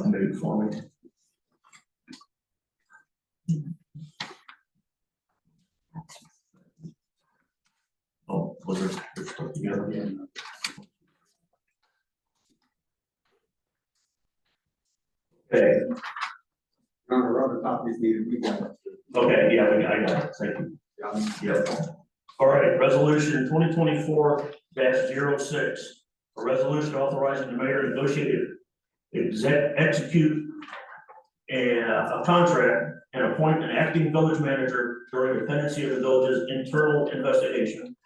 Maybe for me. Oh, was there stuff together? Yeah. Okay, Other copies needed, we got it. okay, yeah, I got it, thank you. Yep. All right, resolution 2024-06, a resolution authorizing the mayor to negotiate, execute a contract and appoint an acting village manager during the pendency of the village's internal investigation.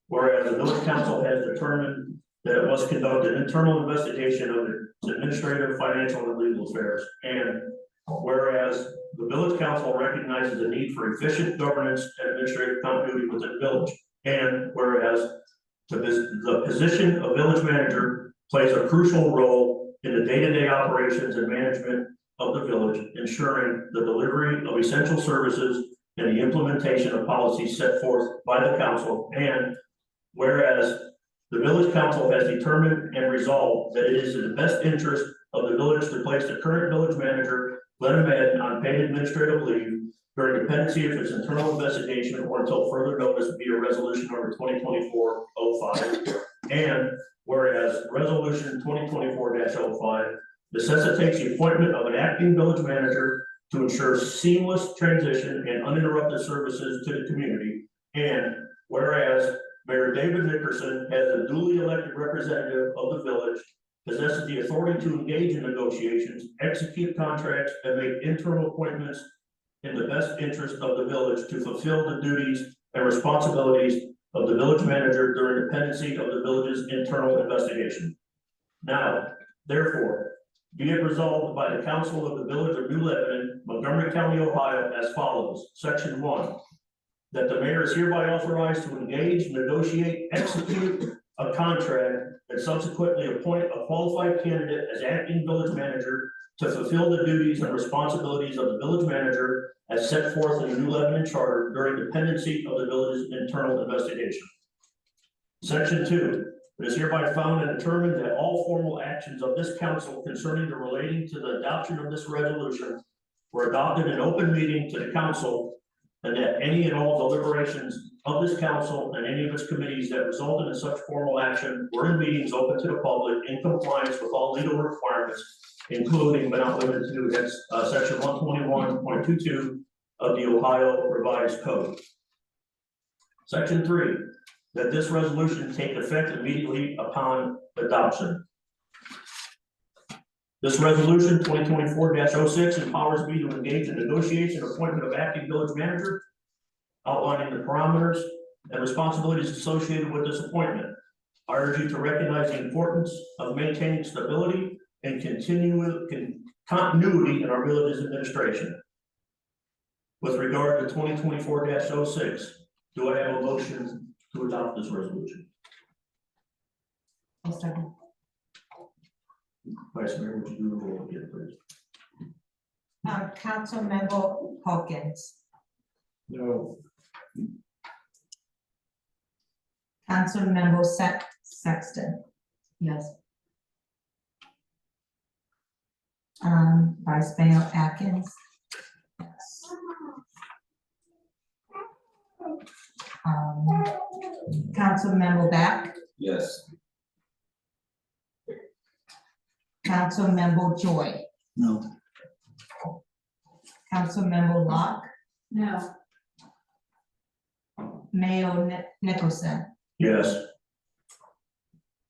Whereas the village council has determined that it must conduct an internal investigation of its administrative, financial, and legal affairs. And whereas the village council recognizes the need for efficient governance and administrative continuity within the village. And whereas the position of village manager plays a crucial role in the day-to-day operations and management of the village, ensuring the delivery of essential services and the implementation of policies set forth by the council. And whereas the village council has determined and resolved that it is in the best interest of the village to place the current village manager, Glenn Madden, on paid administrative leave during the pendency of its internal investigation or until further notice via resolution number 2024-05. And whereas resolution 2024-05 necessitates the appointment of an acting village manager to ensure seamless transition and uninterrupted services to the community. And whereas Mayor David Nickerson, as a duly elected representative of the village, possesses the authority to engage in negotiations, execute contracts, and make internal appointments in the best interest of the village to fulfill the duties and responsibilities of the village manager during the pendency of the village's internal investigation. Now, therefore, be it resolved by the council of the village of New Lebanon, Montgomery County, Ohio, as follows. Section 1, that the mayor is hereby authorized to engage, negotiate, execute a contract, and subsequently appoint a qualified candidate as acting village manager to fulfill the duties and responsibilities of the village manager as set forth in the New Lebanon Charter during the pendency of the village's internal investigation. Section 2, it is hereby found and determined that all formal actions of this council concerning the relating to the adoption of this resolution were adopted in open meeting to the council, and that any and all deliberations of this council and any of its committees that resulted in such formal action were in meetings open to the public in compliance with all legal requirements, including but not limited to section 121.22 of the Ohio Revised Code. Section 3, that this resolution take effect immediately upon adoption. This resolution 2024-06 empowers me to engage in negotiation and appointment of acting village manager, outlining the parameters and responsibilities associated with this appointment. I urge you to recognize the importance of maintaining stability and continuity in our village's administration. With regard to 2024-06, do I have a motion to adopt this resolution? I'll second. Vice Mayor, would you do the roll again, please? Councilmember Hawkins, No. Councilmember Sexton, Yes. Vice Mayor Atkins. Yes. Councilmember Back, Yes. Councilmember Joy, No. Councilmember Locke, No. Mayor Nicholson. Yes.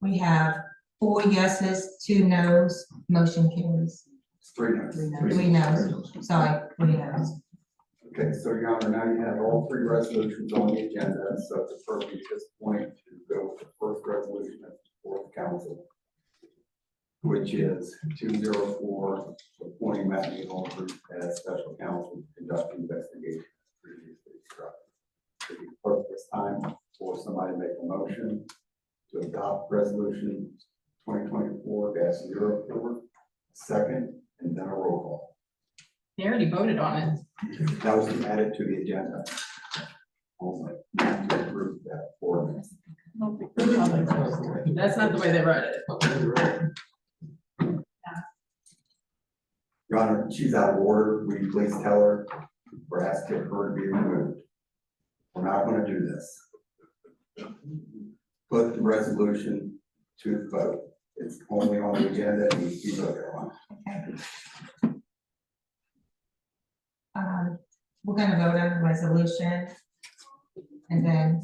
We have 4 yeses, 2 nos, motion carries. Three noes. 3 nos, sorry, 3 nos. Okay, so Your Honor, now you have all 3 resolutions on the agenda, so it's appropriate at this point to go with the first resolution of the fourth council, which is 204, appointing Matt Neal as special counsel to conduct investigation as previously described. It is appropriate this time for somebody to make a motion to adopt resolution 2024-04, second, and then a roll call. They already voted on it. That was added to the agenda. Only not to approve that ordinance. That's not the way they wrote it. Your Honor, she's out of order. Will you please tell her we're asking her to be removed? We're not going to do this. Put the resolution to the vote. It's only on the agenda and needs to be voted on. We're gonna vote on the resolution. And then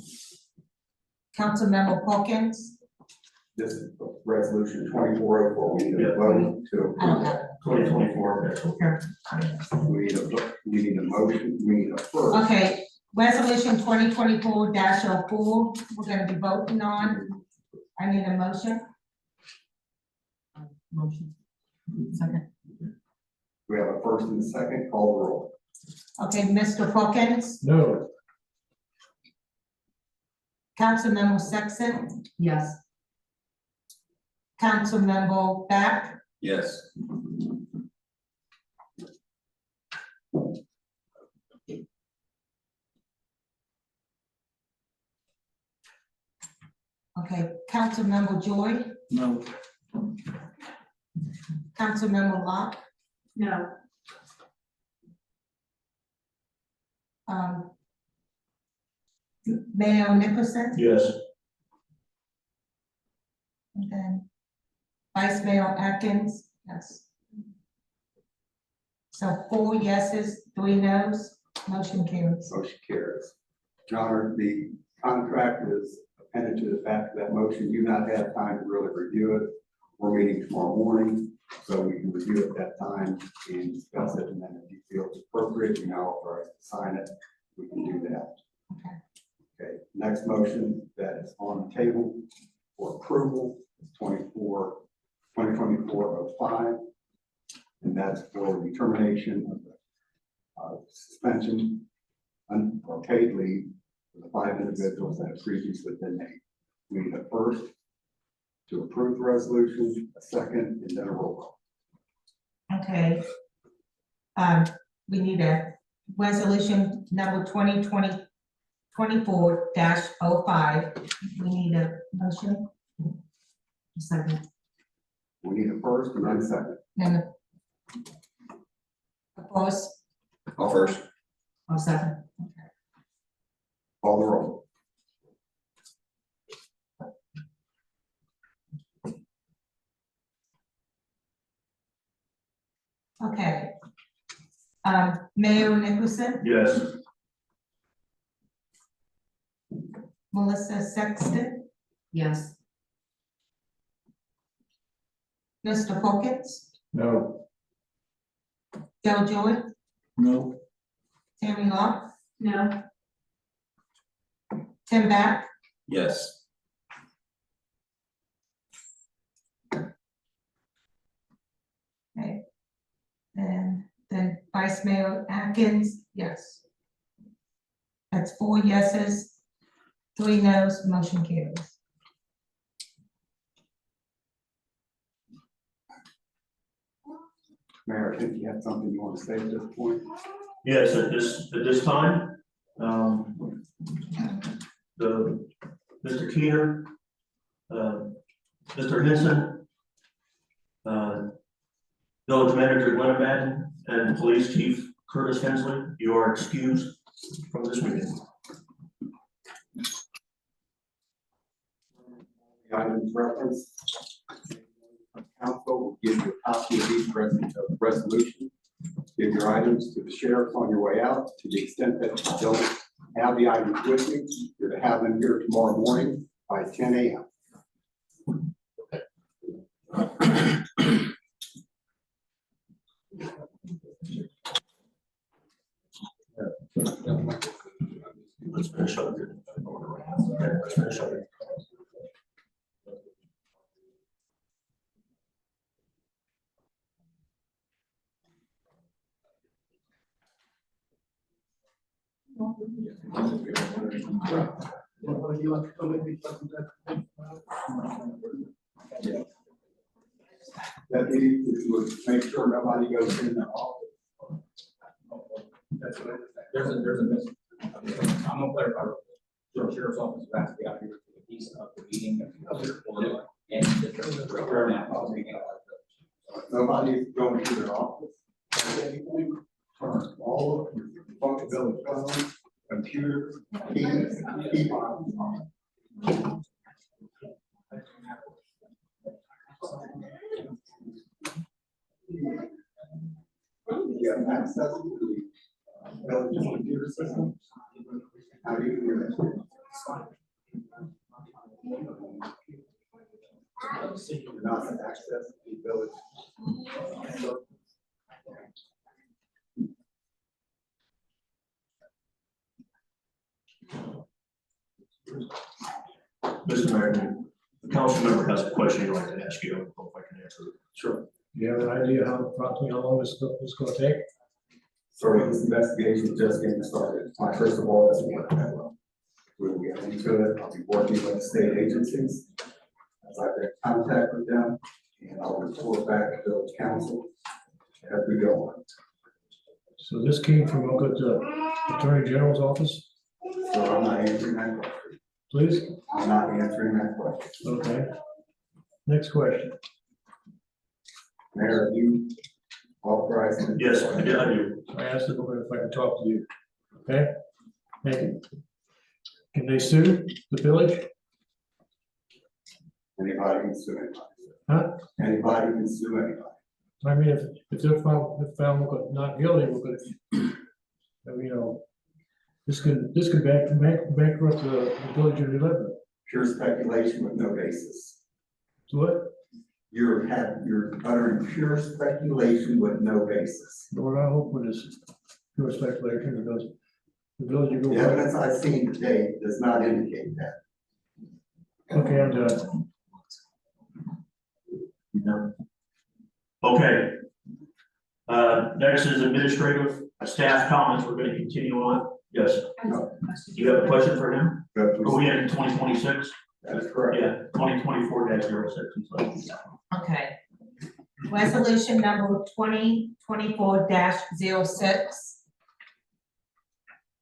Councilmember Hawkins, This is resolution 2404. We need a vote to I don't approve. have it. 2024. We need a motion. We need a first. Okay, resolution 2024-04, we're gonna be voting on. I need a motion. Motion. Second. We have a first and a second. Call the roll. Okay, Mr. Hawkins, No. Councilmember Sexton, Yes. Councilmember Back, Yes. okay, Councilmember Joy, No. Councilmember Locke, No. Mayor Nicholson, Yes. and then Vice Mayor Atkins, yes. So 4 yeses, 3 nos, motion carries. Motion carries. Your Honor, the contract is appended to the back of that motion. You not have time to really review it. We're meeting tomorrow morning, so we can review it at that time and discuss it. And then if you feel it's appropriate, you know, authorized to sign it, we can do that. Okay. Okay, next motion that is on the table for approval is 2024-05. And that's for determination of the suspension or paid leave for the 5 individuals that have previously been named. We need a first to approve the resolution, a second, and then a roll call. Okay. We need a resolution number 2024-05. We need a motion. Second. We need a first and then a second. Then of course, I'll first. I'll second. Call the roll. okay. Mayor Nicholson, Yes. Melissa Sexton, Yes. Mr. Hawkins, No. Joe Joy, No. Tammy Law, No. Tim Back, Yes. okay. And then Vice Mayor Atkins, yes. That's 4 yeses, 3 noes, motion carries. Mayor, I think you have something you want to say at this point? Yes, at this time, Mr. Keener, Mr. Henson, Village Manager Glenn Madden, and Police Chief Curtis Hensley, you are excused from this meeting. The items referenced. Council will give you a copy of each resolution. Give your items to the sheriff on your way out. To the extent that you don't have the items with you, you're to have them here tomorrow morning by 10 a.m. Let's finish up here. Okay, let's finish up here. That means if you would make sure nobody goes in the office. That's what there's a missing. I'm gonna clarify. The sheriff's office is actually out here for the piece of the meeting of the other board and Nobody's going to their office. Turn all of your functionality phones, computers, keys, keyboards on. You have access to the village computer system. How do you do that? Not to access the village. Mr. Mayor, the council member has a question he'd like to ask you. I don't know if I can answer it. Sure. Do you have an idea how approximately how long this is gonna take? So this investigation is just getting started. First of all, doesn't work that well. We'll get into it. I'll be working with the state agencies. As I've been in contact with them, and I'll report back to village council as we go on. So this came from a good Attorney General's office, So I'm not answering that question. please? I'm not answering that question. Okay. Next question. Mayor, you authorize me? Yes, I do. I asked the board if I could talk to you. Okay? Thank you. Can they sue the village? Anybody can sue anybody. Huh? Anybody can sue anybody. I mean, if they're found not guilty, we're gonna, you know, this could bankrupt the village of New Lebanon. Pure speculation with no basis. What? You're uttering pure speculation with no basis. What I hope with is pure speculation, because the village of The New evidence I've seen today does not indicate that. Okay, I'm done. Okay. Next is administrative staff comments. We're going to continue on. Yes. You have a question for him? Are we in 2026? That is correct. Yeah, 2024-06. okay. Resolution number 2024-06.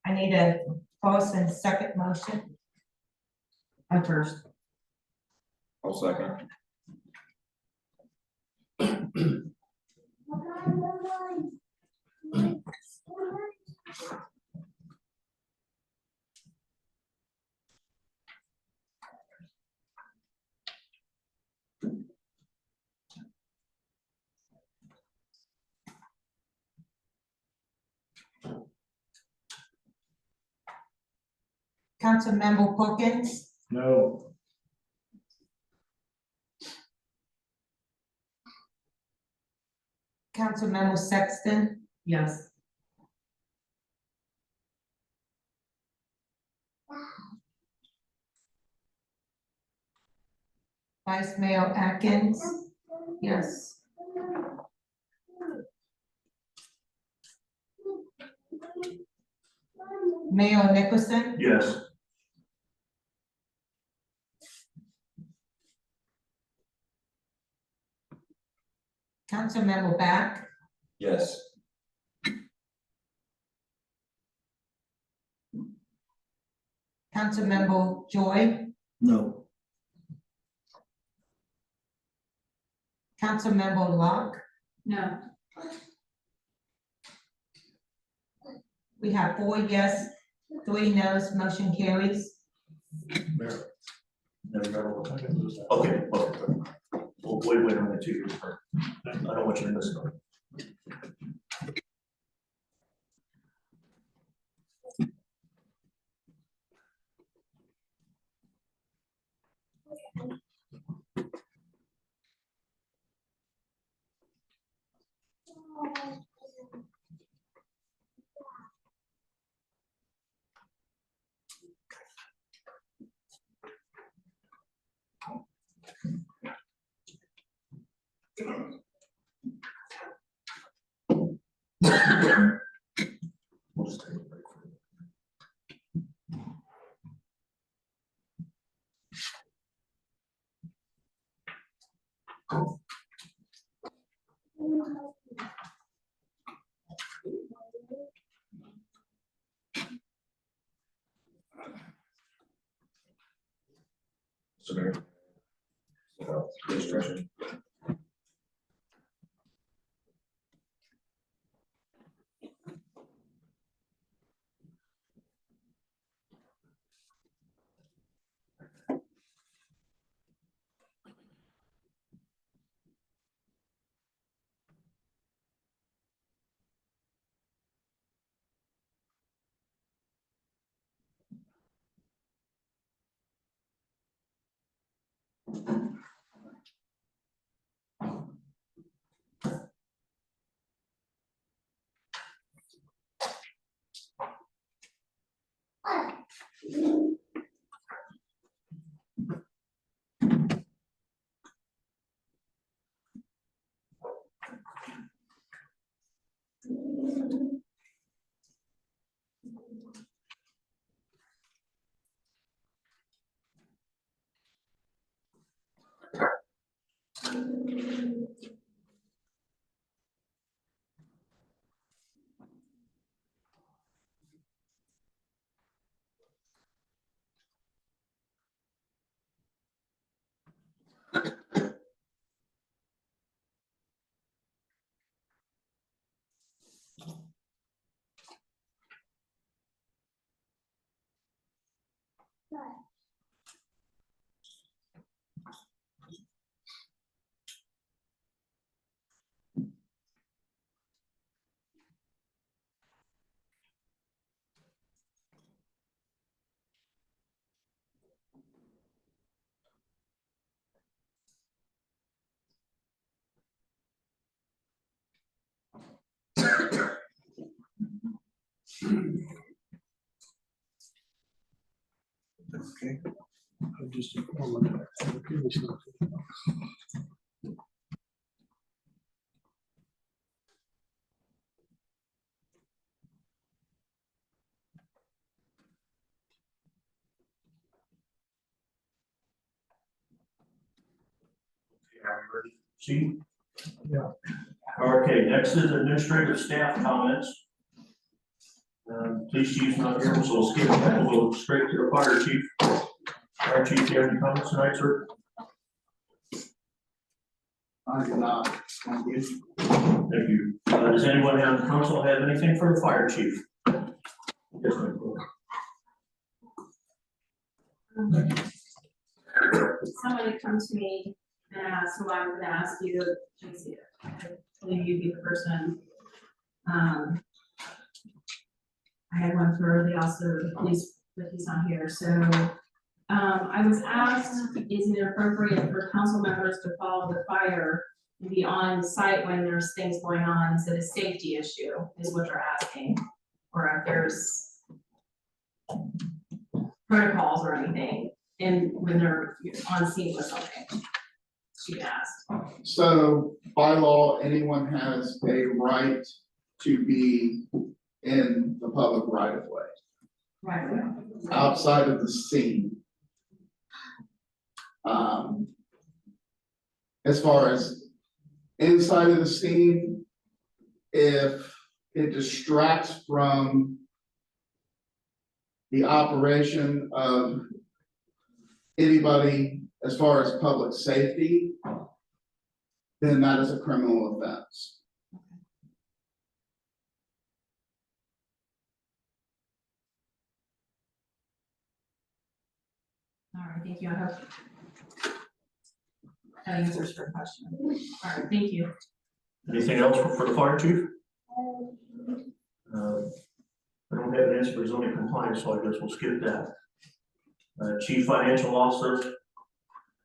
I need a first and second motion. I first. I'll second. Councilmember Perkins, No. Councilmember Sexton, Yes. Vice Mayor Atkins, Yes. Mayor Nicholson, Yes. Councilmember Back, Yes. Councilmember Joy, No. Councilmember Locke. No. We have 4 yes, 3 no's, motion carries. Mayor, Never got one. I can lose that. Okay, okay. Well, wait a minute, too. I don't want you to miss it. We'll just take a break for a minute. So Mayor. Instruction. Okay. I'm just. Oh, my God. Give me something. See? Yeah. Okay, next is administrative staff comments. Police chief's not here, so we'll skip that, we'll go straight to the fire chief. Fire chief, do you have any comments tonight, sir? I do not. Thank you. Thank you. Does anyone on the council have anything for the fire chief? Yes, ma'am. Someone had come to me and asked, so I'm gonna ask you, I believe you'd be the person. I had one for the officer, the police but he's not here, so. I was asked, is it appropriate for council members to follow the fire and be on site when there's things going on? Is it a safety issue, is what they're asking? Or if there's protocols or anything, and when they're on scene with something, she asked. So by law, anyone has a right to be in the public right of way. Right. Outside of the scene. As far as inside of the scene, if it distracts from the operation of anybody as far as public safety, then that is a criminal offense. All right, thank you. I hope that answers your question. All right, thank you. Anything else for the fire chief? I don't have an answer for zoning compliance, so I guess we'll skip that. Chief financial officer.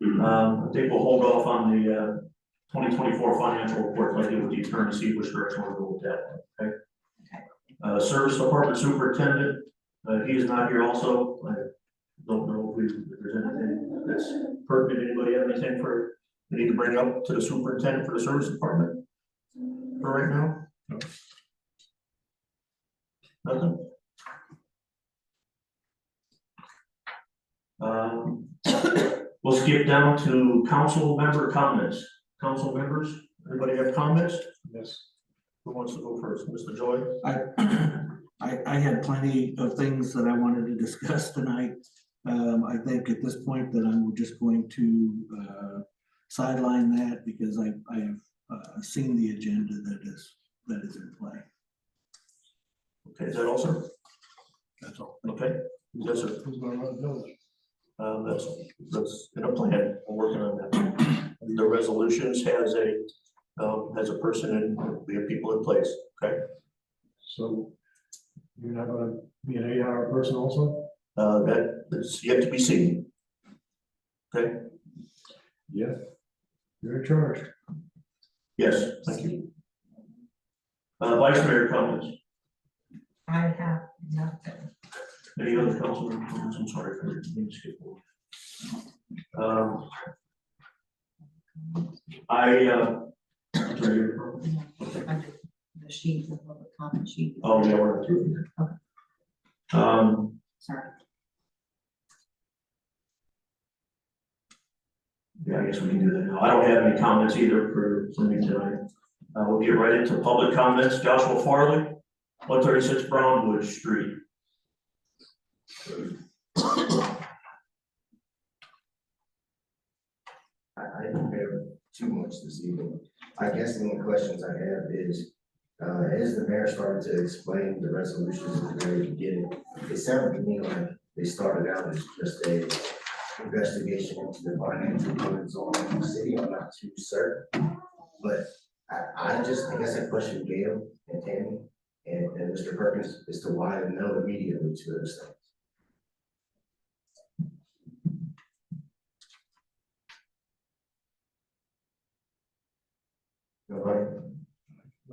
I think we'll hold off on the 2024 financial report like I did with the attorney, see which direction we'll go with that, okay? Service department superintendent, he is not here also. I don't know if there's anything that's pertinent. Anybody have anything we need to bring up to the superintendent for the service department for right now? No. Nothing? We'll skip down to council member comments. Council members, anybody have comments? Yes. Who wants to go first? Mr. Joy? I had plenty of things that I wanted to discuss tonight. I think at this point that I'm just going to sideline that because I have seen the agenda that is in play. Okay, is that all, sir? That's all. Okay, yes, sir. Who's gonna run the village? That's in a plan. We're working on that. The resolutions has a person and we have people in place, okay? So you're not gonna be an 8-hour person also? That's yet to be seen. Okay, Yeah. You're in charge. yes, thank you. Vice Mayor comments. I have nothing. Any other council comments? I'm sorry for the skip over. Sorry, The sheet, the public comment sheet. oh, yeah, we're not doing that. Okay. Sorry. Yeah, I guess we can do that now. I don't have any comments either for me tonight. We'll get right into public comments. Joshua Farley, 136 Brownwood Street. I don't have too much this evening. I guess the only questions I have is, as the mayor started to explain the resolutions at the very beginning, it sounded to me like they started out as just a investigation into the financial goings on in the city. I'm not too certain, but I guess I question Gail and Tammy and Mr. Perkins as to why no immediately to those things. Nobody?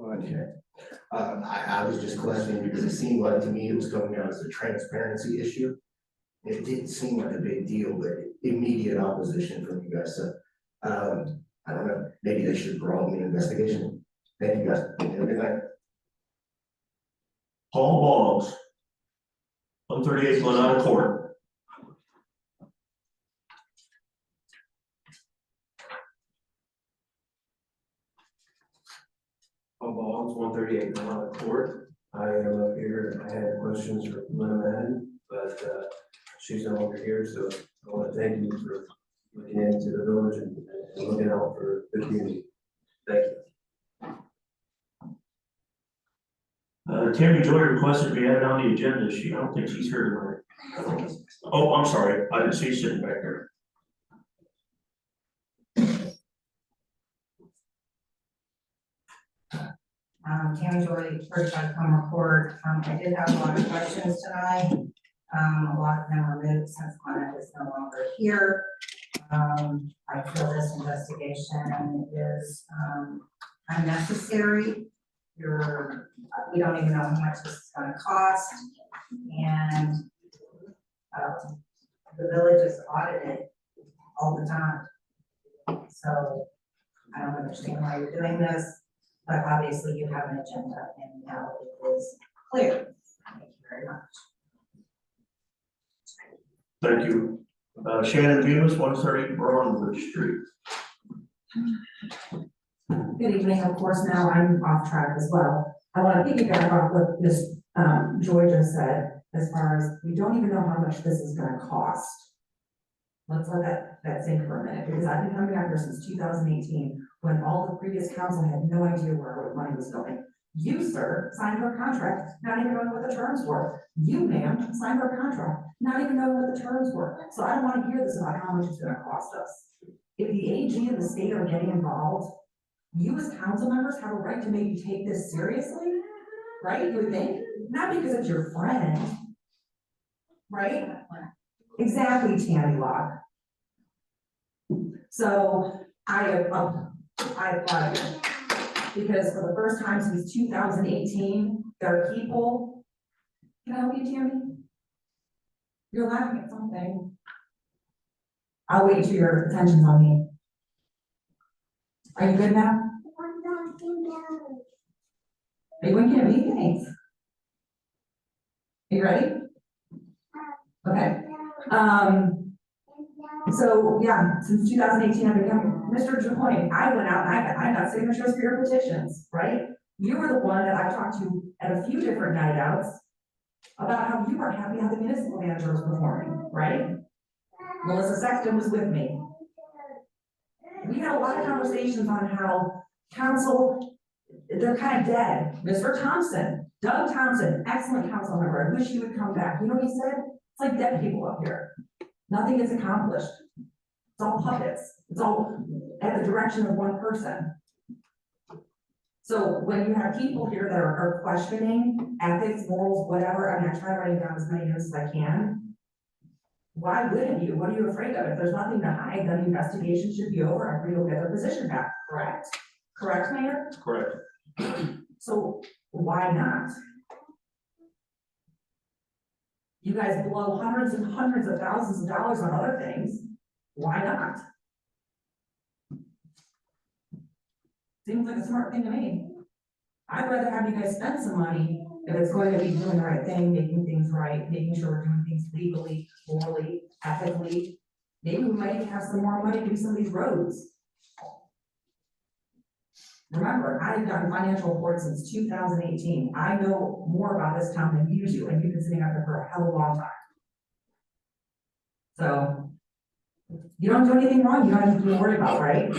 Okay. I was just questioning because it seemed like to me it was coming out as a transparency issue. It didn't seem like a big deal, but immediate opposition from you guys. So I don't know, maybe they should broaden the investigation. Thank you guys. Have a good night. Paul Boggs, 138 Glenada Court. Paul Boggs, 138 Glenada Court. I am up here. I had questions for Linda Madden, but she's no longer here, so I want to thank you for looking into the village and looking out for the community. Thank you. Tammy Joy requested we add on the agenda. I don't think she's here tonight. Oh, I'm sorry. I didn't see you sitting back there. Tammy Joy, 35 Comer Court. I did have a lot of questions tonight. A lot of them were moved since Glenna is no longer here. I feel this investigation is, unnecessary. We don't even know how much this is gonna cost, and, the village is audited all the time. So I don't understand why you're doing this, but obviously you have an agenda and now it is clear. Thank you very much. Thank you. Shannon Bemis, 130 Broadwood Street. Good evening, of course, now I'm off track as well. I want to piggyback off what Ms. Joy just said, as far as we don't even know how much this is gonna cost. Let's let that sink for a minute, because I've been coming out here since 2018, when all the previous council had no idea where money was going. You, sir, signed for a contract, not even knowing what the terms were. You, ma'am, signed for a contract, not even knowing what the terms were. So I don't want to hear this about how much it's gonna cost us. If the AG and the state are getting involved, you as council members have a right to maybe take this seriously, right? You would think, not because it's your friend, right? Exactly, Tammy Locke. So I applaud you, because for the first time since 2018, there are people. Can I help you, Tammy? You're laughing at something. I'll wait till your attention's on me. Are you good now? Are you winking at me? Thanks. Are you ready? Okay. So yeah, since 2018, I've been coming, Mr. Jacoin, I went out and I got signatures for your petitions, right? You were the one that I talked to at a few different night outs about how you weren't happy how the municipal manager was performing, right? Melissa Sexton was with me. We had a lot of conversations on how council, they're kind of dead. Mr. Thompson, Doug Thompson, excellent council member. I wish he would come back. You know what he said? It's like dead people up here. Nothing gets accomplished. It's all puppets. It's all at the direction of one person. So when you have people here that are questioning ethics, morals, whatever, I mean, I try writing down as many notes as I can. Why wouldn't you? What are you afraid of? If there's nothing to hide, then the investigation should be over and you'll get their position back, correct? Correct, Mayor? Correct. So why not? You guys blow hundreds and hundreds of thousands of dollars on other things. Why not? Seems like a smart thing to me. I'd rather have you guys spend some money if it's going to be doing the right thing, making things right, making sure we're doing things legally, morally, ethically. Maybe we might even have some more money to do some of these roads. Remember, I've done financial reports since 2018. I know more about this town than you do, and you've been sitting up there for a hell of a long time. So, you don't do anything wrong, you don't have to worry about, right?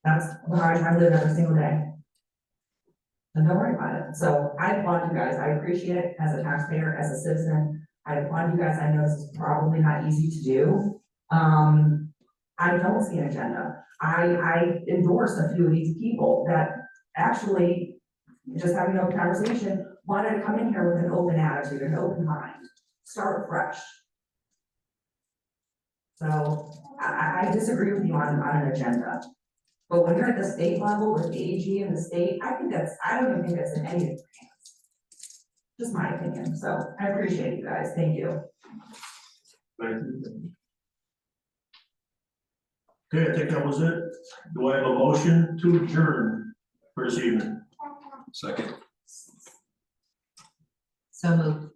That's how I try to live every single day. And don't worry about it. So I applaud you guys. I appreciate it as a taxpayer, as a citizen. I applaud you guys. I know this is probably not easy to do. I don't see an agenda. I endorsed a few of these people that actually, just having an open conversation, wanted to come in here with an open attitude, an open mind, start fresh. So I disagree with you on an agenda. But when you're at the state level with the AG and the state, I don't even think that's in any of your hands. Just my opinion. So I appreciate you guys. Thank you. Thank you. Okay, I think that was it. Do I have a motion to adjourn for this evening? Second. So moved.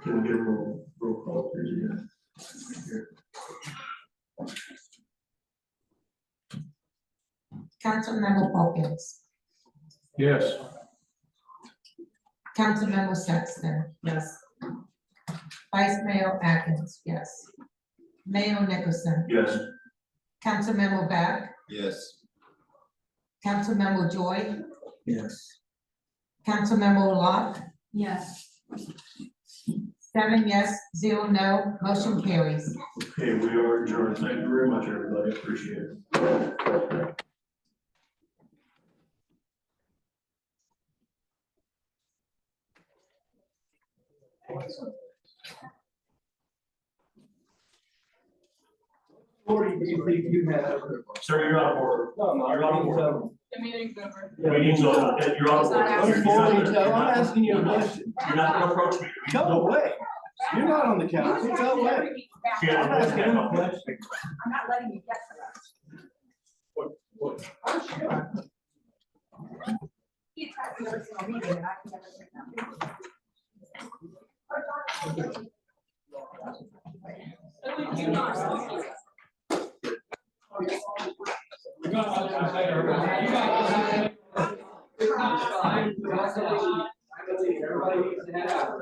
Can we get a roll call, please, again? Councilmember Hawkins, Yes. Councilmember Sexton, Yes. Vice Mayor Atkins, yes. Mayor Nicholson, Yes. Councilmember Back, Yes. Councilmember Joy, Yes. Councilmember Locke, Yes. 7 yes, 0 no, motion carries. Okay, we are adjourned. Thank you very much, everybody. Appreciate it. authority do you think you have? Sir, you're out of order. No, You're out of order. The meeting's over. Meeting's over. You're out of order. It's not I'm asking you a question. You're not gonna approach me. Go away. You're not on the council, go away. Shannon, I'm asking him a question. I'm not letting you get to that. He tried to every single meeting and I can never sit down. Everybody needs to head out.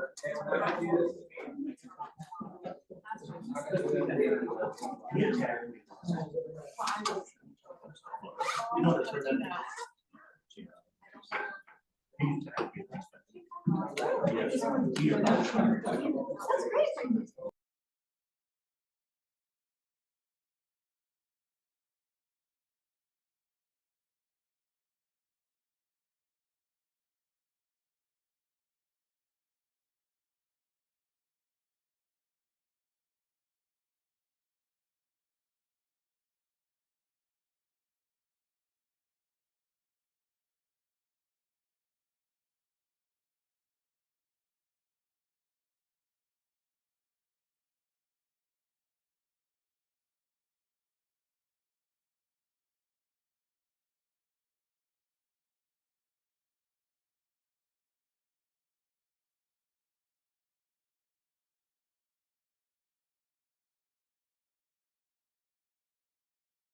You know, it's her name. Yes.